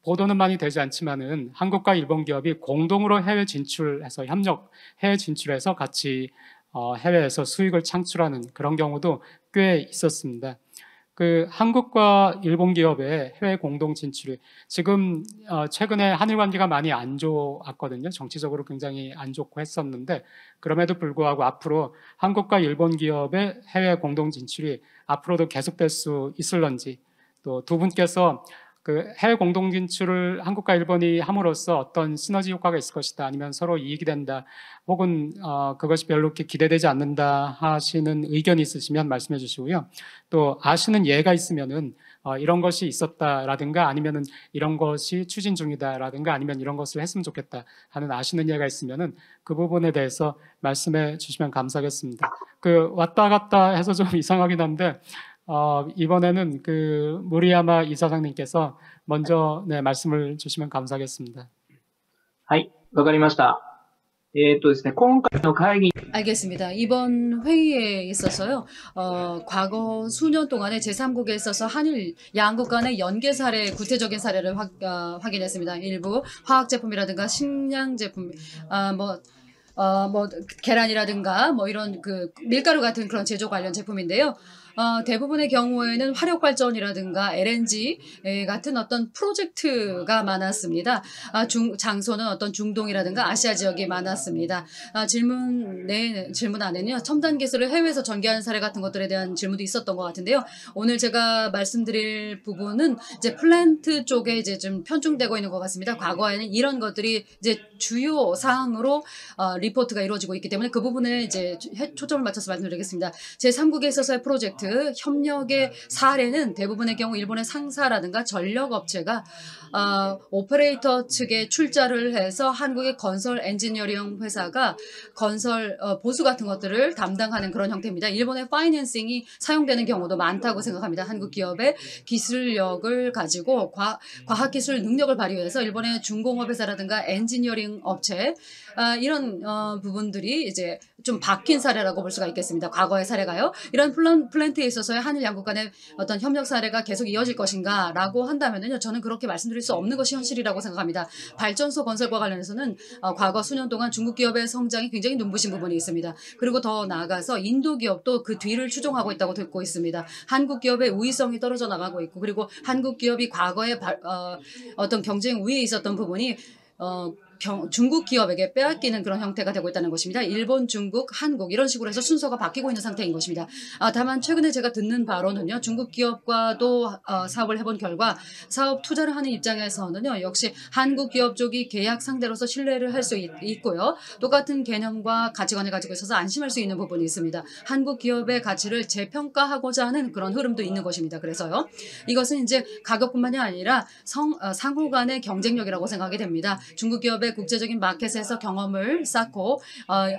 보도는 많이 되지 않지만은 한국과 일본 기업이 공동으로 해외 진출해서 해외 진출해서 같이 해외에서 수익을 창출하는 그런 경우도 꽤 있었습니다. 한국과 일본 기업의 해외 공동 진출이 지금 최근에 한일 관계가 많이 안 좋았거든요. 정치적으로 굉장히 안 좋고 했었는데 그럼에도 불구하고 앞으로 한국과 일본 기업의 해외 공동 진출이 앞으로도 계속될 수 있을런지 또 두 분께서 해외 공동 진출을 한국과 일본이 함으로써 어떤 시너지 효과가 있을 것이다 아니면 서로 이익이 된다 혹은 그것이 별로 이렇게 기대되지 않는다 하시는 의견이 있으시면 말씀해 주시고요. 또 아시는 예가 있으면은 이런 것이 있었다라든가 아니면은 이런 것이 추진 중이다라든가 아니면 이런 것을 했으면 좋겠다 하는 아시는 예가 있으면은 그 부분에 대해서 말씀해 주시면 감사하겠습니다. 왔다 갔다 해서 좀 이상하긴 한데 이번에는 모리야마 이사장님께서 먼저 말씀을 주시면 감사하겠습니다. はい、わかりました。ですね、今回の会議 알겠습니다. 이번 회의에 있어서요, 과거 수년 동안의 제3국에 있어서 한일 양국 간의 연계 사례, 구체적인 사례를 확인했습니다. 일부 화학 제품이라든가 식량 제품, 계란이라든가 이런 밀가루 같은 그런 제조 관련 제품인데요. 대부분의 경우에는 화력발전이라든가 LNG 같은 어떤 프로젝트가 많았습니다. 장소는 어떤 중동이라든가 아시아 지역이 많았습니다. 질문 안에는요, 첨단 기술을 해외에서 전개하는 사례 같은 것들에 대한 질문도 있었던 것 같은데요. 오늘 제가 말씀드릴 부분은 이제 플랜트 쪽에 이제 좀 편중되고 있는 것 같습니다. 과거에는 이런 것들이 이제 주요 사항으로 리포트가 이루어지고 있기 때문에 그 부분에 이제 초점을 맞춰서 말씀드리겠습니다. 제3국에 있어서의 프로젝트 협력의 사례는 대부분의 경우 일본의 상사라든가 전력업체가 오퍼레이터 측에 출자를 해서 한국의 건설 엔지니어링 회사가 건설 보수 같은 것들을 담당하는 그런 형태입니다. 일본의 파이낸싱이 사용되는 경우도 많다고 생각합니다. 한국 기업의 기술력을 가지고 과학기술 능력을 발휘해서 일본의 중공업 회사라든가 엔지니어링 업체 이런 부분들이 이제 좀 바뀐 사례라고 볼 수가 있겠습니다. 과거의 사례가요. 이런 플랜트에 있어서의 한일 양국 간의 어떤 협력 사례가 계속 이어질 것인가 라고 한다면요. 저는 그렇게 말씀드릴 수 없는 것이 현실이라고 생각합니다. 발전소 건설과 관련해서는 과거 수년 동안 중국 기업의 성장이 굉장히 눈부신 부분이 있습니다. 그리고 더 나아가서 인도 기업도 그 뒤를 추종하고 있다고 듣고 있습니다. 한국 기업의 우위성이 떨어져 나가고 있고 그리고 한국 기업이 과거에 어떤 경쟁 우위에 있었던 부분이 중국 기업에게 빼앗기는 그런 형태가 되고 있다는 것입니다. 일본, 중국, 한국 이런 식으로 해서 순서가 바뀌고 있는 상태인 것입니다. 다만 최근에 제가 듣는 바로는요. 중국 기업과도 사업을 해본 결과 사업 투자를 하는 입장에서는요. 역시 한국 기업 쪽이 계약 상대로서 신뢰를 할 수 있고요. 똑같은 개념과 가치관을 가지고 있어서 안심할 수 있는 부분이 있습니다. 한국 기업의 가치를 재평가하고자 하는 그런 흐름도 있는 것입니다. 그래서요. 이것은 이제 가격뿐만이 아니라 상호 간의 경쟁력이라고 생각이 됩니다. 중국 기업의 국제적인 마켓에서 경험을 쌓고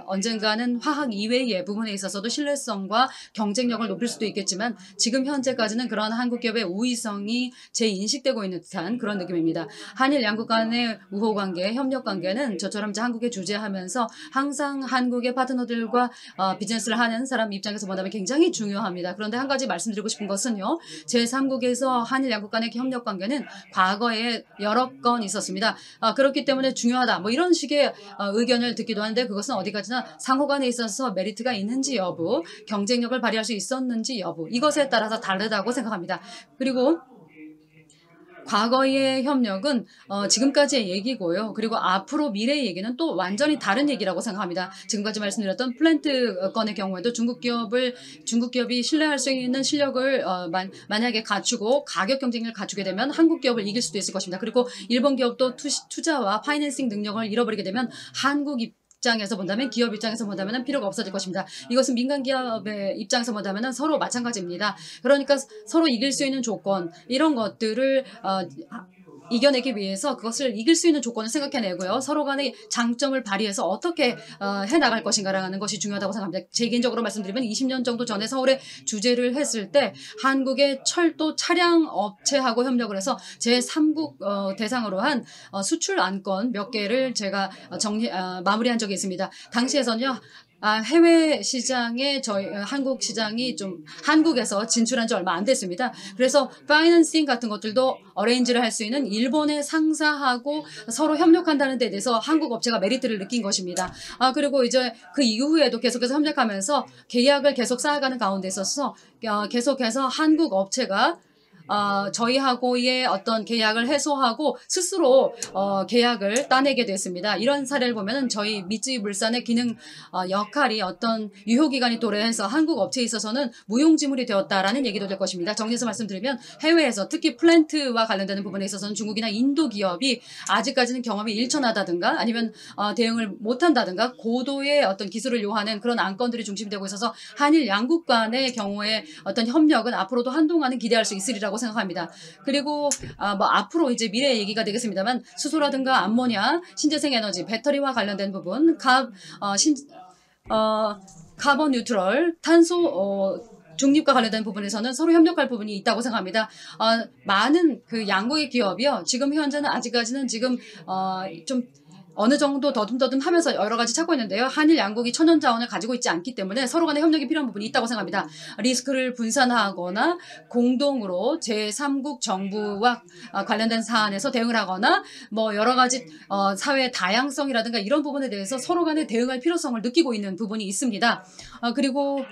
언젠가는 화학 이외의 부분에 있어서도 신뢰성과 경쟁력을 높일 수도 있겠지만 지금 현재까지는 그런 한국 기업의 우위성이 재인식되고 있는 듯한 그런 느낌입니다. 한일 양국 간의 우호관계, 협력관계는 저처럼 이제 한국에 주재하면서 항상 한국의 파트너들과 비즈니스를 하는 사람 입장에서 본다면 굉장히 중요합니다. 그런데 한 가지 말씀드리고 싶은 것은요. 제3국에서 한일 양국 간의 협력관계는 과거에 여러 건 있었습니다. 그렇기 때문에 중요한 불쌍하다 뭐 이런 식의 의견을 듣기도 하는데 그것은 어디까지나 상호간에 있어서 메리트가 있는지 여부, 경쟁력을 발휘할 수 있었는지 여부 이것에 따라서 다르다고 생각합니다. 그리고 과거의 협력은 지금까지의 얘기고요. 그리고 앞으로 미래의 얘기는 또 완전히 다른 얘기라고 생각합니다. 지금까지 말씀드렸던 플랜트 건의 경우에도 중국 기업이 신뢰할 수 있는 실력을 만약에 갖추고 가격 경쟁력을 갖추게 되면 한국 기업을 이길 수도 있을 것입니다. 그리고 일본 기업도 투자와 파이낸싱 능력을 잃어버리게 되면 한국 입장에서 본다면 기업 입장에서 본다면 필요가 없어질 것입니다. 이것은 민간 기업의 입장에서 본다면 서로 마찬가지입니다. 그러니까 서로 이길 수 있는 조건 이런 것들을 이겨내기 위해서 그것을 이길 수 있는 조건을 생각해내고요. 서로 간의 장점을 발휘해서 어떻게 해나갈 것인가라는 것이 중요하다고 생각합니다. 제 개인적으로 말씀드리면 20년 정도 전에 서울에 주재를 했을 때 한국의 철도 차량 업체하고 협력을 해서 제3국 대상으로 한 수출 안건 몇 개를 제가 마무리한 적이 있습니다. 당시에서는요. 해외 시장에 저희 한국 시장이 좀 한국에서 진출한 지 얼마 안 됐습니다. 그래서 파이낸싱 같은 것들도 어레인지를 할 수 있는 일본의 상사하고 서로 협력한다는 데 대해서 한국 업체가 메리트를 느낀 것입니다. 그리고 이제 그 이후에도 계속해서 협력하면서 계약을 계속 쌓아가는 가운데 있어서 계속해서 한국 업체가 저희하고의 어떤 계약을 해소하고 스스로 계약을 따내게 됐습니다. 이런 사례를 보면 저희 미쯔이 물산의 기능 역할이 어떤 유효기간이 도래해서 한국 업체에 있어서는 무용지물이 되었다라는 얘기도 될 것입니다. 정리해서 말씀드리면 해외에서 특히 플랜트와 관련되는 부분에 있어서는 중국이나 인도 기업이 아직까지는 경험이 일천하다든가 아니면 대응을 못한다든가 고도의 어떤 기술을 요하는 그런 안건들이 중심이 되고 있어서 한일 양국 간의 경우에 어떤 협력은 앞으로도 한동안은 기대할 수 있으리라고 생각합니다. 그리고 뭐 앞으로 이제 미래의 얘기가 되겠습니다만 수소라든가 암모니아, 신재생 에너지, 배터리와 관련된 부분, 카본 뉴트럴, 탄소 중립과 관련된 부분에서는 서로 협력할 부분이 있다고 생각합니다. 많은 그 양국의 기업이요. 지금 현재는 아직까지는 지금 좀 어느 정도 더듬더듬하면서 여러 가지 찾고 있는데요. 한일 양국이 천연 자원을 가지고 있지 않기 때문에 서로 간의 협력이 필요한 부분이 있다고 생각합니다. 리스크를 분산하거나 공동으로 제3국 정부와 관련된 사안에서 대응을 하거나 뭐 여러 가지 사회 다양성이라든가 이런 부분에 대해서 서로 간에 대응할 필요성을 느끼고 있는 부분이 있습니다. 그리고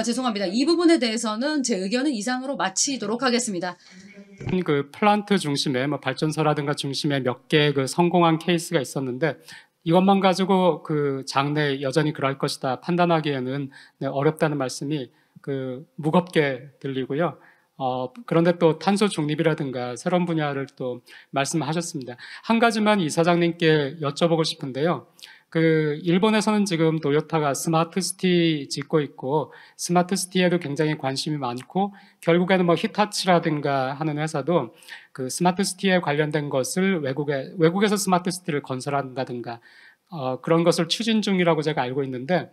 죄송합니다. 이 부분에 대해서는 제 의견은 이상으로 마치도록 하겠습니다. 그 플란트 중심의 발전소라든가 중심의 몇 개 그 성공한 케이스가 있었는데 이것만 가지고 그 장래 여전히 그럴 것이다 판단하기에는 어렵다는 말씀이 그 무겁게 들리고요. 그런데 또 탄소 중립이라든가 새로운 분야를 또 말씀하셨습니다. 한 가지만 이사장님께 여쭤보고 싶은데요. 그 일본에서는 지금 도요타가 스마트시티 짓고 있고 스마트시티에도 굉장히 관심이 많고 결국에는 뭐 히타치라든가 하는 회사도 그 스마트시티에 관련된 것을 외국에서 스마트시티를 건설한다든가 그런 것을 추진 중이라고 제가 알고 있는데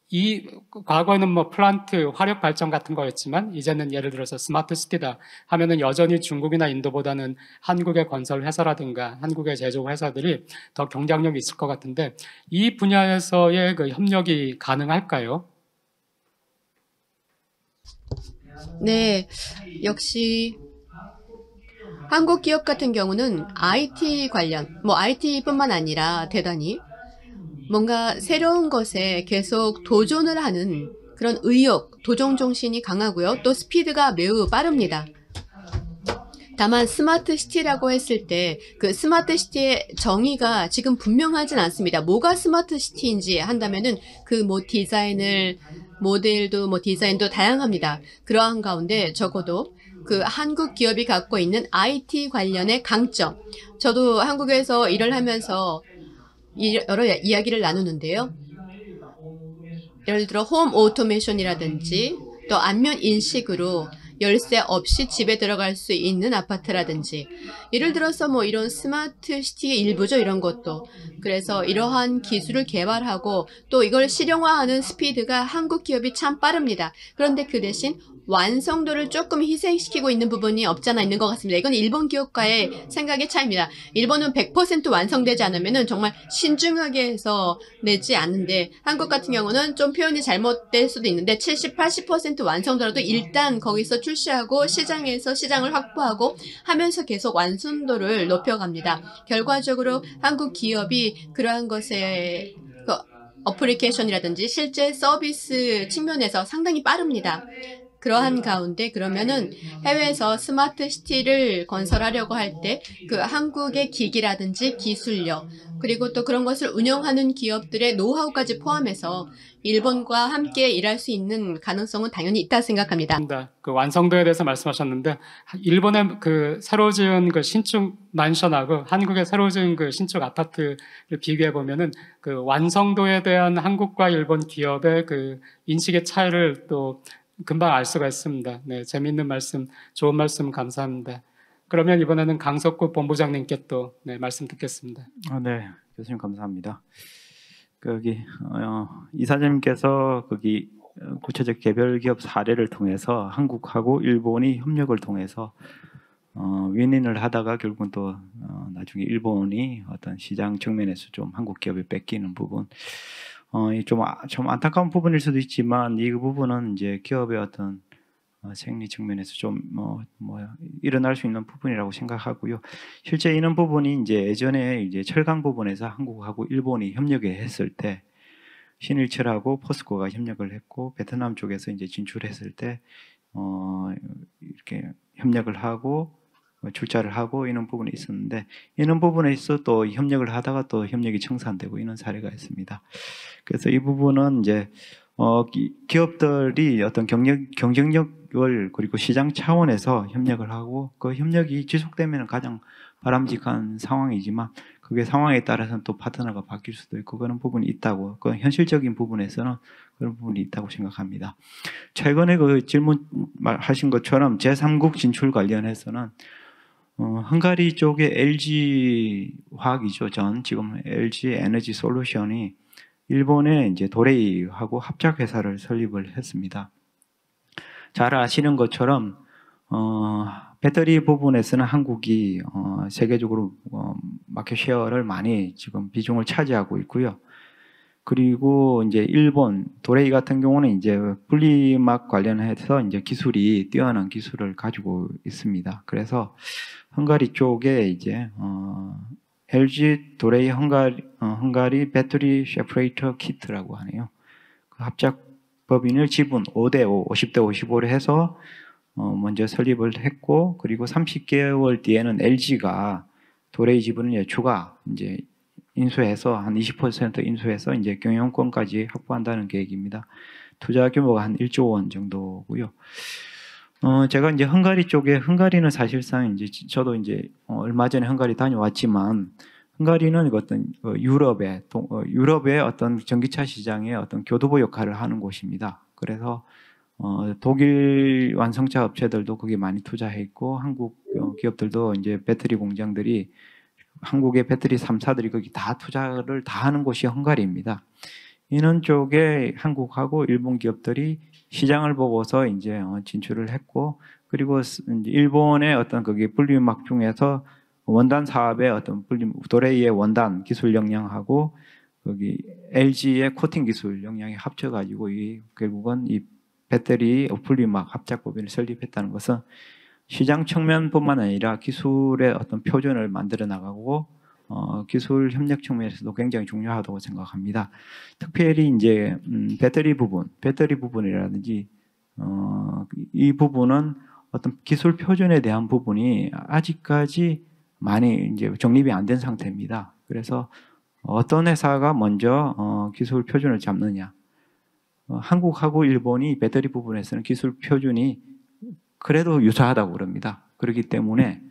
이 과거에는 뭐 플란트 화력 발전 같은 거였지만 이제는 예를 들어서 스마트시티다 하면은 여전히 중국이나 인도보다는 한국의 건설 회사라든가 한국의 제조 회사들이 더 경쟁력이 있을 것 같은데 이 분야에서의 그 협력이 가능할까요? 네, 역시 한국 기업 같은 경우는 IT 관련, IT뿐만 아니라 대단히 뭔가 새로운 것에 계속 도전을 하는 그런 의욕, 도전 정신이 강하고요. 또 스피드가 매우 빠릅니다. 다만 스마트시티라고 했을 때 그 스마트시티의 정의가 지금 분명하진 않습니다. 뭐가 스마트시티인지 한다면은 그 디자인을 모델도 디자인도 다양합니다. 그러한 가운데 적어도 그 한국 기업이 갖고 있는 IT 관련의 강점. 저도 한국에서 일을 하면서 여러 이야기를 나누는데요. 예를 들어 홈 오토메이션이라든지 또 안면 인식으로 열쇠 없이 집에 들어갈 수 있는 아파트라든지 예를 들어서 이런 스마트 시티의 일부죠. 이런 것도. 그래서 이러한 기술을 개발하고 또 이걸 실용화하는 스피드가 한국 기업이 참 빠릅니다. 그런데 그 대신 완성도를 조금 희생시키고 있는 부분이 없잖아 있는 것 같습니다. 이건 일본 기업과의 생각의 차이입니다. 일본은 100% 완성되지 않으면 정말 신중하게 해서 내지 않는데 한국 같은 경우는 좀 표현이 잘못될 수도 있는데 70, 80% 완성도라도 일단 거기서 출시하고 시장에서 시장을 확보하고 하면서 계속 완성도를 높여갑니다. 결과적으로 한국 기업이 그러한 것에 어플리케이션이라든지 실제 서비스 측면에서 상당히 빠릅니다. 그러한 가운데 그러면은 해외에서 스마트 시티를 건설하려고 할 때 그 한국의 기기라든지 기술력 그리고 또 그런 것을 운영하는 기업들의 노하우까지 포함해서 일본과 함께 일할 수 있는 가능성은 당연히 있다 생각합니다. 그 완성도에 대해서 말씀하셨는데 일본의 그 새로 지은 그 신축 만션하고 한국의 새로 지은 그 신축 아파트를 비교해 보면은 그 완성도에 대한 한국과 일본 기업의 그 인식의 차이를 또 금방 알 수가 있습니다. 네, 재미있는 말씀, 좋은 말씀 감사합니다. 그러면 이번에는 강석구 본부장님께 또 말씀 듣겠습니다. 네, 교수님 감사합니다. 이사장님께서 거기 구체적 개별 기업 사례를 통해서 한국하고 일본이 협력을 통해서 윈윈을 하다가 결국은 또 나중에 일본이 어떤 시장 측면에서 좀 한국 기업에 뺏기는 부분. 좀 안타까운 부분일 수도 있지만 이 부분은 이제 기업의 어떤 생리 측면에서 좀 일어날 수 있는 부분이라고 생각하고요. 실제 이런 부분이 이제 예전에 이제 철강 부분에서 한국하고 일본이 협력을 했을 때 신일철하고 포스코가 협력을 했고 베트남 쪽에서 이제 진출했을 때 이렇게 협력을 하고 출자를 하고 이런 부분이 있었는데 이런 부분에 있어 또 협력을 하다가 또 협력이 청산되고 이런 사례가 있습니다. 그래서 이 부분은 이제 기업들이 어떤 경쟁력을 그리고 시장 차원에서 협력을 하고 그 협력이 지속되면 가장 바람직한 상황이지만 그게 상황에 따라서는 또 파트너가 바뀔 수도 있고 그런 부분이 있다고 그 현실적인 부분에서는 그런 부분이 있다고 생각합니다. 최근에 그 질문하신 것처럼 제3국 진출 관련해서는 헝가리 쪽의 LG 화학이죠. 지금 LG 에너지 솔루션이 일본의 이제 도레이하고 합작 회사를 설립을 했습니다. 잘 아시는 것처럼 배터리 부분에서는 한국이 세계적으로 마켓 쉐어를 많이 지금 비중을 차지하고 있고요. 그리고 이제 일본 도레이 같은 경우는 이제 분리막 관련해서 이제 기술이 뛰어난 기술을 가지고 있습니다. 그래서 헝가리 쪽에 이제 LG 도레이 헝가리 배터리 세퍼레이터 키트라고 하네요. 그 합작 법인을 지분 5대5, 50대55를 해서 먼저 설립을 했고 그리고 30개월 뒤에는 LG가 도레이 지분을 추가 이제 인수해서 한 20% 인수해서 이제 경영권까지 확보한다는 계획입니다. 투자 규모가 한 1조 원 정도고요. 제가 이제 헝가리는 사실상 이제 저도 이제 얼마 전에 헝가리 다녀왔지만 헝가리는 어떤 유럽의 어떤 전기차 시장의 어떤 교두보 역할을 하는 곳입니다. 그래서 독일 완성차 업체들도 거기에 많이 투자했고 한국 기업들도 이제 배터리 공장들이 한국의 배터리 3사들이 거기 다 투자를 다 하는 곳이 헝가리입니다. 이런 쪽에 한국하고 일본 기업들이 시장을 보고서 이제 진출을 했고 그리고 일본의 어떤 거기 분리막 중에서 원단 사업의 어떤 도레이의 원단 기술 역량하고 거기 LG의 코팅 기술 역량이 합쳐가지고 결국은 이 배터리 분리막 합작 법인을 설립했다는 것은 시장 측면뿐만 아니라 기술의 어떤 표준을 만들어 나가고 기술 협력 측면에서도 굉장히 중요하다고 생각합니다. 특별히 이제 배터리 부분이라든지 이 부분은 어떤 기술 표준에 대한 부분이 아직까지 많이 이제 정립이 안 된 상태입니다. 그래서 어떤 회사가 먼저 기술 표준을 잡느냐. 한국하고 일본이 배터리 부분에서는 기술 표준이 그래도 유사하다고 그럽니다. 그렇기 때문에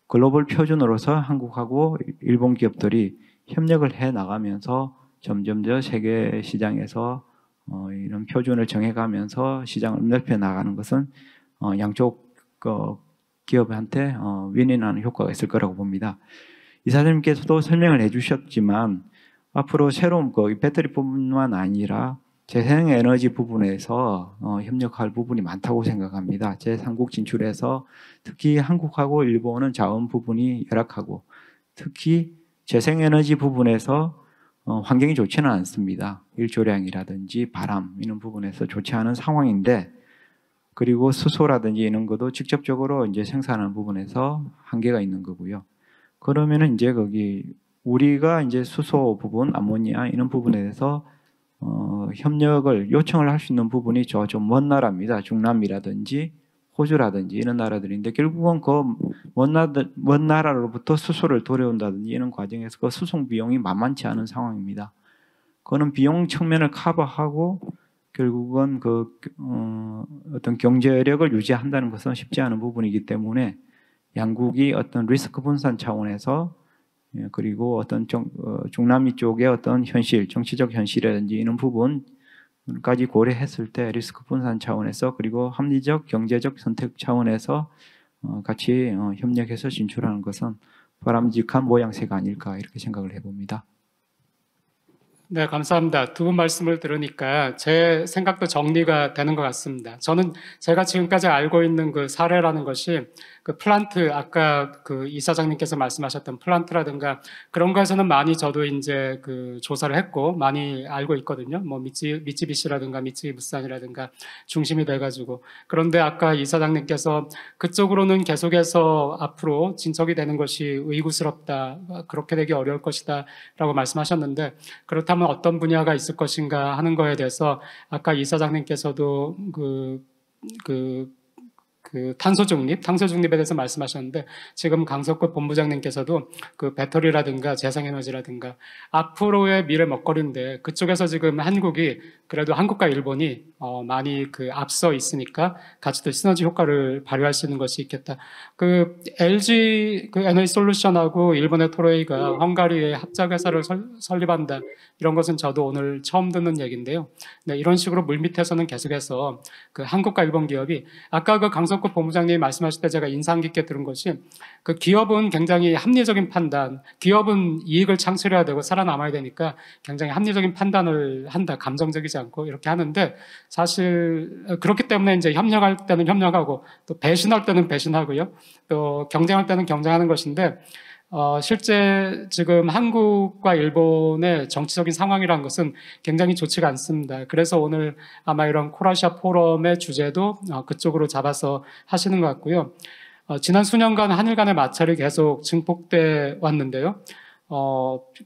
글로벌 표준으로서 한국하고 일본 기업들이 협력을 해 나가면서 점점 더 세계 시장에서 이런 표준을 정해가면서 시장을 넓혀 나가는 것은 양쪽 기업한테 윈윈하는 효과가 있을 거라고 봅니다. 이사장님께서도 설명을 해주셨지만 앞으로 새로운 배터리뿐만 아니라 재생에너지 부분에서 협력할 부분이 많다고 생각합니다. 제3국 진출에서 특히 한국하고 일본은 자원 부분이 열악하고 특히 재생에너지 부분에서 환경이 좋지는 않습니다. 일조량이라든지 바람 이런 부분에서 좋지 않은 상황인데 그리고 수소라든지 이런 것도 직접적으로 이제 생산하는 부분에서 한계가 있는 거고요. 그러면은 이제 거기 우리가 이제 수소 부분, 암모니아 이런 부분에 대해서 협력을 요청을 할 수 있는 부분이 좀 먼 나라입니다. 중남미라든지 호주라든지 이런 나라들인데 결국은 그 먼 나라로부터 수소를 돌려온다든지 이런 과정에서 그 수송 비용이 만만치 않은 상황입니다. 그거는 비용 측면을 커버하고 결국은 어떤 경제력을 유지한다는 것은 쉽지 않은 부분이기 때문에 양국이 어떤 리스크 분산 차원에서 그리고 어떤 중남미 쪽의 어떤 현실, 정치적 현실이라든지 이런 부분까지 고려했을 때 리스크 분산 차원에서 그리고 합리적 경제적 선택 차원에서 같이 협력해서 진출하는 것은 바람직한 모양새가 아닐까 이렇게 생각을 해봅니다. 네, 감사합니다. 두 분 말씀을 들으니까 제 생각도 정리가 되는 것 같습니다. 저는 제가 지금까지 알고 있는 그 사례라는 것이 그 플란트, 아까 그 이사장님께서 말씀하셨던 플란트라든가 그런 거에서는 많이 저도 이제 그 조사를 했고 많이 알고 있거든요. 뭐 미쯔비시라든가 미쯔비물산이라든가 중심이 돼가지고. 그런데 아까 이사장님께서 그쪽으로는 계속해서 앞으로 진척이 되는 것이 의구스럽다, 그렇게 되기 어려울 것이다 라고 말씀하셨는데 그렇다면 어떤 분야가 있을 것인가 하는 거에 대해서 아까 이사장님께서도 탄소 중립에 대해서 말씀하셨는데 지금 강석구 본부장님께서도 그 배터리라든가 재생에너지라든가 앞으로의 미래 먹거리인데 그쪽에서 지금 한국이 그래도 한국과 일본이 많이 그 앞서 있으니까 같이 또 시너지 효과를 발휘할 수 있는 것이 있겠다. 그 LG 그 에너지 솔루션하고 일본의 토레이가 헝가리에 합작회사를 설립한다. 이런 것은 저도 오늘 처음 듣는 얘기인데요. 네, 이런 식으로 물밑에서는 계속해서 그 한국과 일본 기업이 아까 그 강석구 본부장님이 말씀하실 때 제가 인상 깊게 들은 것이 그 기업은 굉장히 합리적인 판단, 기업은 이익을 창출해야 되고 살아남아야 되니까 굉장히 합리적인 판단을 한다. 감정적이지 않고 이렇게 하는데 사실 그렇기 때문에 이제 협력할 때는 협력하고 또 배신할 때는 배신하고요. 또 경쟁할 때는 경쟁하는 것인데 실제 지금 한국과 일본의 정치적인 상황이라는 것은 굉장히 좋지가 않습니다. 그래서 오늘 아마 이런 코라시아 포럼의 주제도 그쪽으로 잡아서 하시는 것 같고요. 지난 수년간 한일 간의 마찰이 계속 증폭돼 왔는데요.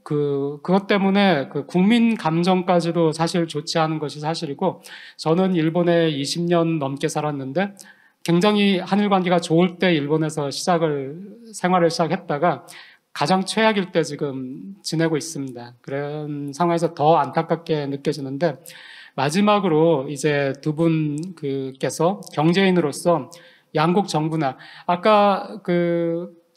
그것 때문에 그 국민 감정까지도 사실 좋지 않은 것이 사실이고, 저는 일본에 20년 넘게 살았는데, 굉장히 한일 관계가 좋을 때 일본에서 생활을 시작했다가 가장 최악일 때 지금 지내고 있습니다. 그런 상황에서 더 안타깝게 느껴지는데, 마지막으로 이제 두 분께서 경제인으로서 양국 정부나 아까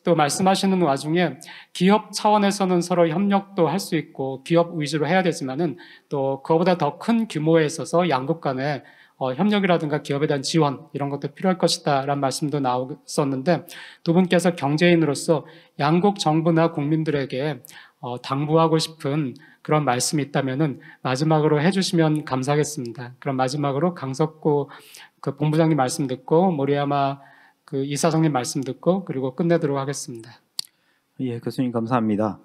또 말씀하시는 와중에 기업 차원에서는 서로 협력도 할 수 있고 기업 위주로 해야 되지만은 또 그거보다 더 큰 규모에 있어서 양국 간에 협력이라든가 기업에 대한 지원 이런 것도 필요할 것이다 라는 말씀도 나왔었는데 두 분께서 경제인으로서 양국 정부나 국민들에게 당부하고 싶은 그런 말씀이 있다면은 마지막으로 해주시면 감사하겠습니다. 그럼 마지막으로 강석구 그 본부장님 말씀 듣고 모리야마 그 이사장님 말씀 듣고 그리고 끝내도록 하겠습니다. 예, 교수님 감사합니다.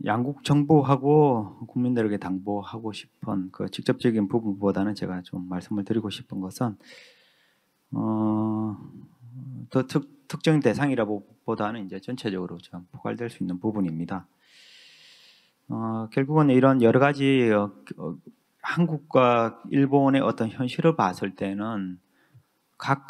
양국 정부하고 국민들에게 당부하고 싶은 그 직접적인 부분보다는 제가 좀 말씀을 드리고 싶은 것은 더 특정 대상이라보다는 이제 전체적으로 좀 포괄될 수 있는 부분입니다. 결국은 이런 여러 가지 한국과 일본의 어떤 현실을 봤을 때는 각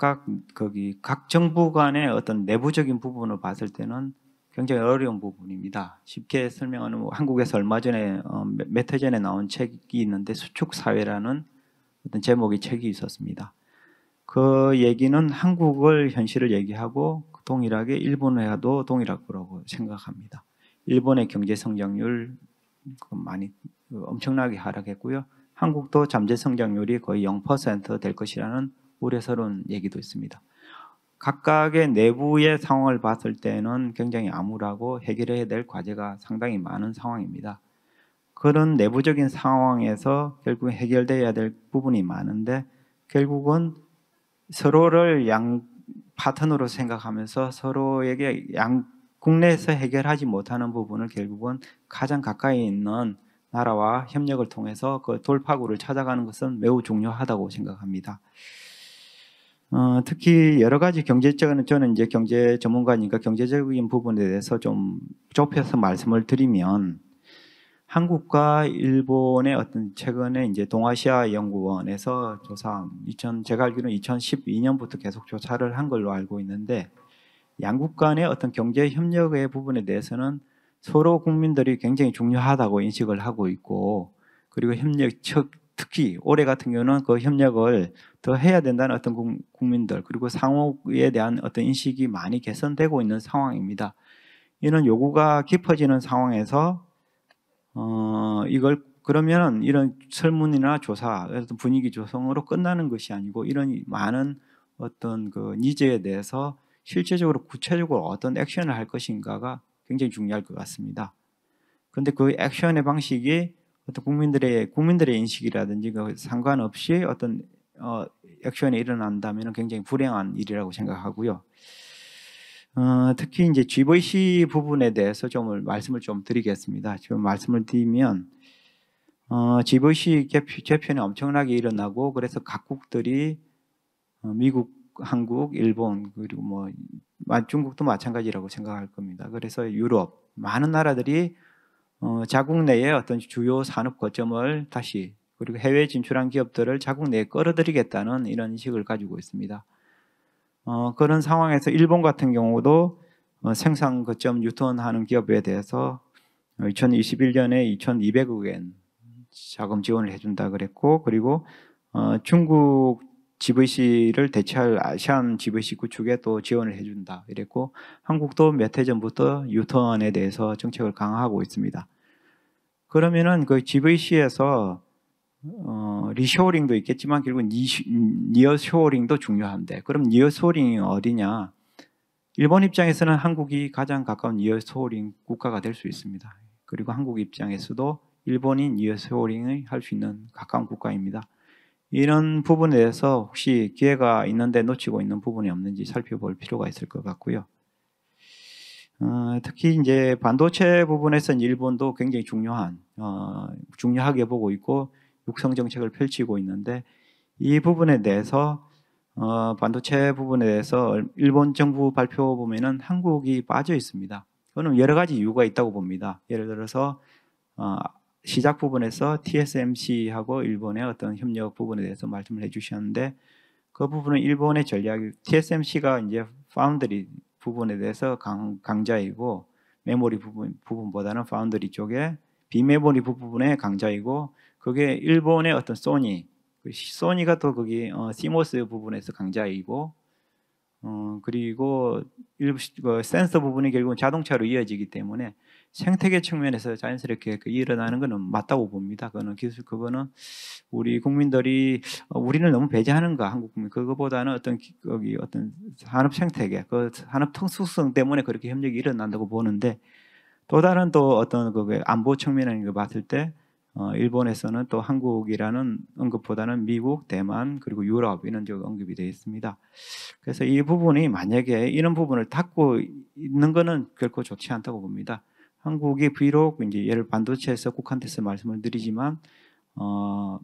정부 간의 어떤 내부적인 부분을 봤을 때는 굉장히 어려운 부분입니다. 쉽게 설명하면 한국에서 얼마 전에 몇 해 전에 나온 책이 있는데 수축사회라는 어떤 제목의 책이 있었습니다. 그 얘기는 한국을 현실을 얘기하고 동일하게 일본을 해도 동일할 거라고 생각합니다. 일본의 경제 성장률 많이 엄청나게 하락했고요. 한국도 잠재 성장률이 거의 0% 될 것이라는 우려스러운 얘기도 있습니다. 각각의 내부의 상황을 봤을 때는 굉장히 암울하고 해결해야 될 과제가 상당히 많은 상황입니다. 그런 내부적인 상황에서 결국 해결돼야 될 부분이 많은데 결국은 서로를 양 파트너로 생각하면서 서로에게 국내에서 해결하지 못하는 부분을 결국은 가장 가까이 있는 나라와 협력을 통해서 그 돌파구를 찾아가는 것은 매우 중요하다고 생각합니다. 특히 여러 가지 경제적인, 저는 이제 경제 전문가니까 경제적인 부분에 대해서 좀 좁혀서 말씀을 드리면 한국과 일본의 어떤 최근에 이제 동아시아 연구원에서 제가 알기로는 2012년부터 계속 조사를 한 걸로 알고 있는데 양국 간의 어떤 경제 협력의 부분에 대해서는 서로 국민들이 굉장히 중요하다고 인식을 하고 있고 그리고 특히 올해 같은 경우는 그 협력을 더 해야 된다는 어떤 국민들 그리고 상호에 대한 어떤 인식이 많이 개선되고 있는 상황입니다. 이런 요구가 깊어지는 상황에서 이걸 그러면 이런 설문이나 조사, 어떤 분위기 조성으로 끝나는 것이 아니고 이런 많은 어떤 그 니즈에 대해서 실제적으로 구체적으로 어떤 액션을 할 것인가가 굉장히 중요할 것 같습니다. 그런데 그 액션의 방식이 어떤 국민들의 인식이라든지 그 상관없이 어떤 액션이 일어난다면 굉장히 불행한 일이라고 생각하고요. 특히 이제 GVC 부분에 대해서 좀 말씀을 좀 드리겠습니다. 지금 말씀을 드리면 GVC 재편이 엄청나게 일어나고 그래서 각국들이 미국, 한국, 일본 그리고 뭐 중국도 마찬가지라고 생각할 겁니다. 그래서 유럽 많은 나라들이 자국 내에 어떤 주요 산업 거점을 다시 그리고 해외 진출한 기업들을 자국 내에 끌어들이겠다는 이런 인식을 가지고 있습니다. 그런 상황에서 일본 같은 경우도 생산 거점 유턴하는 기업에 대해서 2021년에 2,200억 엔 자금 지원을 해준다 그랬고 그리고 중국 GVC를 대체할 아시안 GVC 구축에 또 지원을 해준다 이랬고 한국도 몇 해 전부터 유턴에 대해서 정책을 강화하고 있습니다. 그러면은 그 GVC에서 리쇼어링도 있겠지만 결국 니어쇼어링도 중요한데 그럼 니어쇼어링이 어디냐? 일본 입장에서는 한국이 가장 가까운 니어쇼어링 국가가 될 수 있습니다. 그리고 한국 입장에서도 일본이 니어쇼어링을 할 수 있는 가까운 국가입니다. 이런 부분에 대해서 혹시 기회가 있는데 놓치고 있는 부분이 없는지 살펴볼 필요가 있을 것 같고요. 특히 이제 반도체 부분에서 일본도 굉장히 중요하게 보고 있고 육성 정책을 펼치고 있는데 이 부분에 대해서 반도체 부분에 대해서 일본 정부 발표 보면은 한국이 빠져 있습니다. 그거는 여러 가지 이유가 있다고 봅니다. 예를 들어서 시작 부분에서 TSMC하고 일본의 어떤 협력 부분에 대해서 말씀을 해주셨는데 그 부분은 일본의 전략이 TSMC가 이제 파운드리 부분에 대해서 강자이고 메모리 부분보다는 파운드리 쪽에 비메모리 부분의 강자이고 그게 일본의 어떤 소니가 또 거기 CMOS 부분에서 강자이고 그리고 센서 부분이 결국은 자동차로 이어지기 때문에 생태계 측면에서 자연스럽게 일어나는 것은 맞다고 봅니다. 그거는 우리 국민들이 우리는 너무 배제하는가 한국 국민 그거보다는 어떤 산업 생태계, 그 산업 특수성 때문에 그렇게 협력이 일어난다고 보는데 또 다른 또 어떤 안보 측면을 봤을 때 일본에서는 또 한국이라는 언급보다는 미국, 대만 그리고 유럽 이런 쪽 언급이 되어 있습니다. 그래서 이 부분이 만약에 이런 부분을 닫고 있는 것은 결코 좋지 않다고 봅니다. 한국이 비록 이제 예를 반도체에서 국한돼서 말씀을 드리지만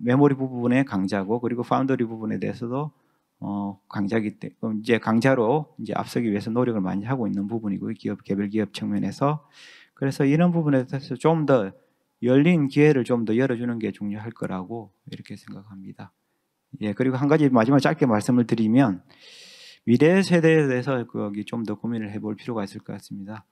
메모리 부분의 강자고 그리고 파운더리 부분에 대해서도 강자기 때문에 이제 강자로 이제 앞서기 위해서 노력을 많이 하고 있는 부분이고 개별 기업 측면에서 그래서 이런 부분에 대해서 좀 더 열린 기회를 좀 더 열어주는 게 중요할 거라고 이렇게 생각합니다. 예, 그리고 한 가지 마지막 짧게 말씀을 드리면 미래 세대에 대해서 거기 좀 더 고민을 해볼 필요가 있을 것 같습니다.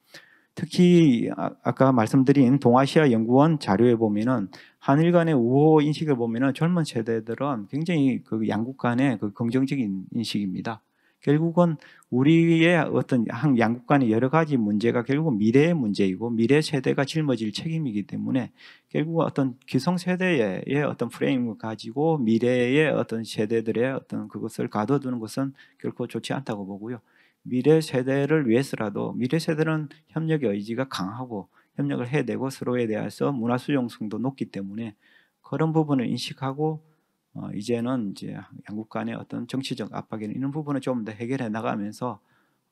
특히 아까 말씀드린 동아시아 연구원 자료에 보면은 한일 간의 우호 인식을 보면은 젊은 세대들은 굉장히 그 양국 간의 그 긍정적인 인식입니다. 결국은 우리의 어떤 양국 간의 여러 가지 문제가 결국은 미래의 문제이고 미래 세대가 짊어질 책임이기 때문에 결국 어떤 기성 세대의 어떤 프레임을 가지고 미래의 어떤 세대들의 어떤 그것을 가둬두는 것은 결코 좋지 않다고 보고요. 미래 세대를 위해서라도 미래 세대는 협력의 의지가 강하고 협력을 해내고 서로에 대해서 문화 수용성도 높기 때문에 그런 부분을 인식하고 이제는 이제 양국 간의 어떤 정치적 압박이나 이런 부분을 좀 더 해결해 나가면서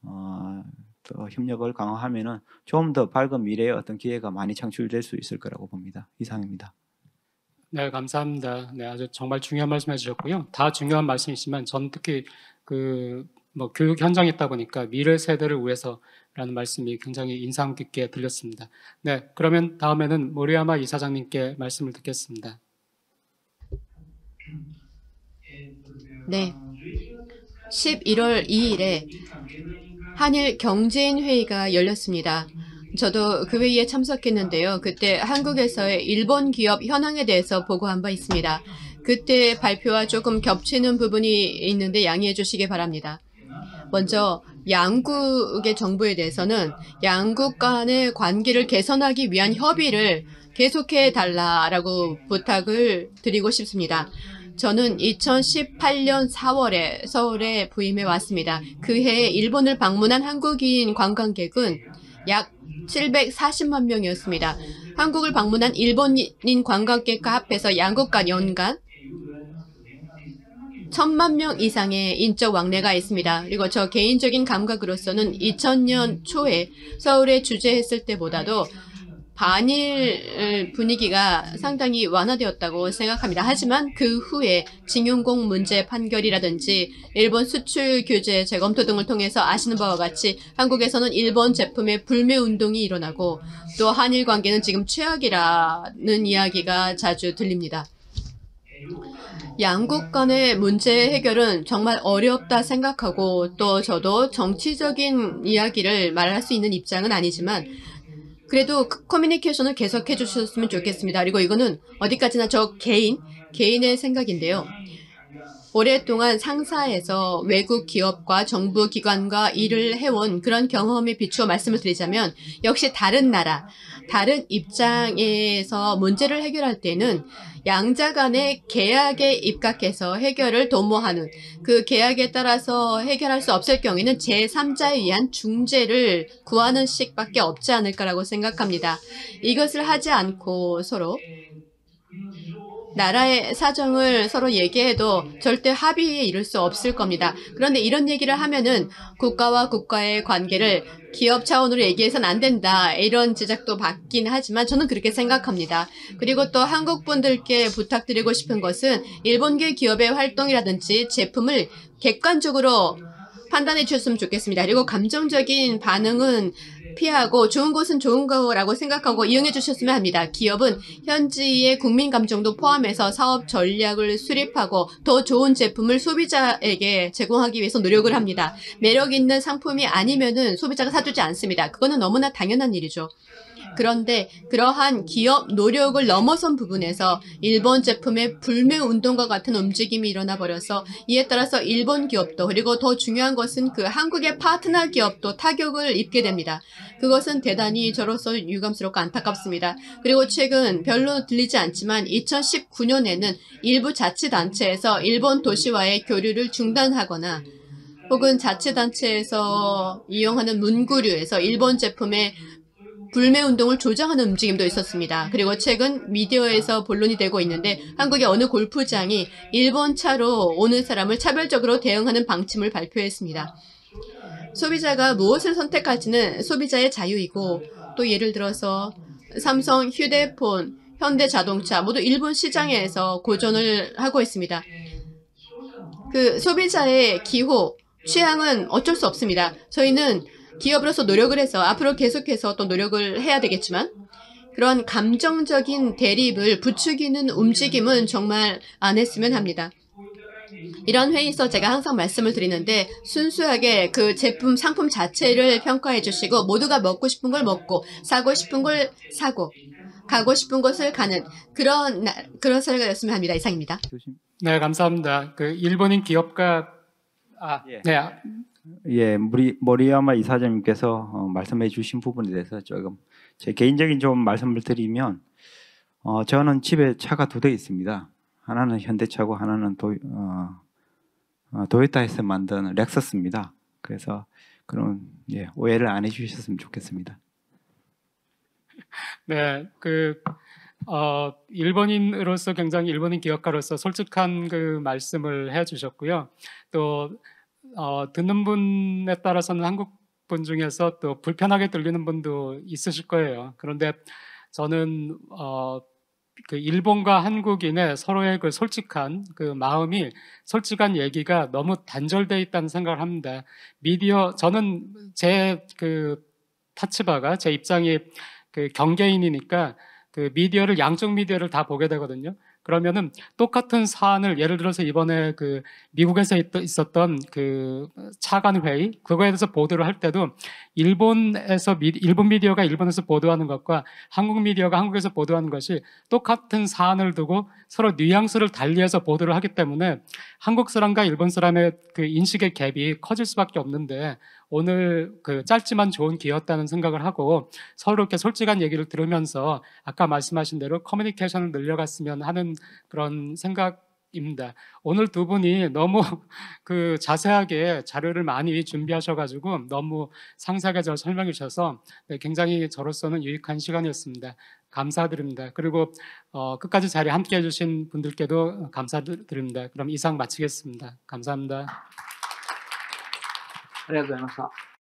또 협력을 강화하면은 좀 더 밝은 미래의 어떤 기회가 많이 창출될 수 있을 거라고 봅니다. 이상입니다. 네, 감사합니다. 네, 아주 정말 중요한 말씀 해주셨고요. 다 중요한 말씀이지만 전 특히 뭐 교육 현장에 있다 보니까 미래 세대를 위해서라는 말씀이 굉장히 인상 깊게 들렸습니다. 네, 그러면 다음에는 모리야마 이사장님께 말씀을 듣겠습니다. 네. 11월 2일에 한일 경제인 회의가 열렸습니다. 저도 그 회의에 참석했는데요. 그때 한국에서의 일본 기업 현황에 대해서 보고한 바 있습니다. 그때 발표와 조금 겹치는 부분이 있는데 양해해 주시기 바랍니다. 먼저 양국의 정부에 대해서는 양국 간의 관계를 개선하기 위한 협의를 계속해 달라라고 부탁을 드리고 싶습니다. 저는 2018년 4월에 서울에 부임해 왔습니다. 그해 일본을 방문한 한국인 관광객은 약 740만 명이었습니다. 한국을 방문한 일본인 관광객과 합해서 양국 간 연간 1,000만 명 이상의 인적 왕래가 있습니다. 그리고 저 개인적인 감각으로서는 2000년 초에 서울에 주재했을 때보다도 반일 분위기가 상당히 완화되었다고 생각합니다. 하지만 그 후에 징용공 문제 판결이라든지 일본 수출 규제 재검토 등을 통해서 아시는 바와 같이 한국에서는 일본 제품의 불매 운동이 일어나고 또 한일 관계는 지금 최악이라는 이야기가 자주 들립니다. 양국 간의 문제 해결은 정말 어렵다 생각하고 또 저도 정치적인 이야기를 말할 수 있는 입장은 아니지만 그래도 커뮤니케이션을 계속해 주셨으면 좋겠습니다. 그리고 이거는 어디까지나 저 개인의 생각인데요. 오랫동안 상사에서 외국 기업과 정부 기관과 일을 해온 그런 경험에 비추어 말씀을 드리자면 역시 다른 나라, 다른 입장에서 문제를 해결할 때는 양자 간의 계약에 입각해서 해결을 도모하는 그 계약에 따라서 해결할 수 없을 경우에는 제3자에 의한 중재를 구하는 식밖에 없지 않을까라고 생각합니다. 이것을 하지 않고 서로 나라의 사정을 서로 얘기해도 절대 합의에 이를 수 없을 겁니다. 그런데 이런 얘기를 하면은 국가와 국가의 관계를 기업 차원으로 얘기해서는 안 된다. 이런 지적도 받긴 하지만 저는 그렇게 생각합니다. 그리고 또 한국 분들께 부탁드리고 싶은 것은 일본계 기업의 활동이라든지 제품을 객관적으로 판단해 주셨으면 좋겠습니다. 그리고 감정적인 반응은 피하고 좋은 것은 좋은 거라고 생각하고 이용해 주셨으면 합니다. 기업은 현지의 국민 감정도 포함해서 사업 전략을 수립하고 더 좋은 제품을 소비자에게 제공하기 위해서 노력을 합니다. 매력 있는 상품이 아니면은 소비자가 사주지 않습니다. 그거는 너무나 당연한 일이죠. 그런데 그러한 기업 노력을 넘어선 부분에서 일본 제품의 불매 운동과 같은 움직임이 일어나 버려서 이에 따라서 일본 기업도 그리고 더 중요한 것은 그 한국의 파트너 기업도 타격을 입게 됩니다. 그것은 대단히 저로서 유감스럽고 안타깝습니다. 그리고 최근 별로 들리지 않지만 2019년에는 일부 자치단체에서 일본 도시와의 교류를 중단하거나 혹은 자치단체에서 이용하는 문구류에서 일본 제품의 불매 운동을 조장하는 움직임도 있었습니다. 그리고 최근 미디어에서 본론이 되고 있는데 한국의 어느 골프장이 일본 차로 오는 사람을 차별적으로 대응하는 방침을 발표했습니다. 소비자가 무엇을 선택할지는 소비자의 자유이고 또 예를 들어서 삼성 휴대폰, 현대자동차 모두 일본 시장에서 고전을 하고 있습니다. 그 소비자의 기호, 취향은 어쩔 수 없습니다. 저희는 기업으로서 노력을 해서 앞으로 계속해서 또 노력을 해야 되겠지만 그런 감정적인 대립을 부추기는 움직임은 정말 안 했으면 합니다. 이런 회의에서 제가 항상 말씀을 드리는데 순수하게 그 제품, 상품 자체를 평가해 주시고 모두가 먹고 싶은 걸 먹고 사고 싶은 걸 사고 가고 싶은 곳을 가는 그런 사회가 됐으면 합니다. 이상입니다. 네, 감사합니다. 그 일본인 기업가 모리야마 이사장님께서 말씀해 주신 부분에 대해서 조금 제 개인적인 좀 말씀을 드리면 저는 집에 차가 2대 있습니다. 하나는 현대차고 하나는 도요타에서 만든 렉서스입니다. 그래서 그런 오해를 안 해주셨으면 좋겠습니다. 네, 일본인으로서 굉장히 일본인 기업가로서 솔직한 그 말씀을 해주셨고요. 또 듣는 분에 따라서는 한국 분 중에서 또 불편하게 들리는 분도 있으실 거예요. 그런데 저는 그 일본과 한국인의 서로의 그 솔직한 그 마음이 솔직한 얘기가 너무 단절돼 있다는 생각을 합니다. 저는 제 그 타치바가 제 입장이 그 경계인이니까 그 양쪽 미디어를 다 보게 되거든요. 그러면은 똑같은 사안을 예를 들어서 이번에 그 미국에서 있었던 그 차관 회의 그거에 대해서 보도를 할 때도 일본 미디어가 일본에서 보도하는 것과 한국 미디어가 한국에서 보도하는 것이 똑같은 사안을 두고 서로 뉘앙스를 달리해서 보도를 하기 때문에 한국 사람과 일본 사람의 그 인식의 갭이 커질 수밖에 없는데 오늘 그 짧지만 좋은 기회였다는 생각을 하고 서로 이렇게 솔직한 얘기를 들으면서 아까 말씀하신 대로 커뮤니케이션을 늘려갔으면 하는 그런 생각입니다. 오늘 두 분이 너무 그 자세하게 자료를 많이 준비하셔가지고 너무 상세하게 저 설명해 주셔서 굉장히 저로서는 유익한 시간이었습니다. 감사드립니다. 그리고 끝까지 자리에 함께 해주신 분들께도 감사드립니다. 그럼 이상 마치겠습니다. 감사합니다.ありがとうございました。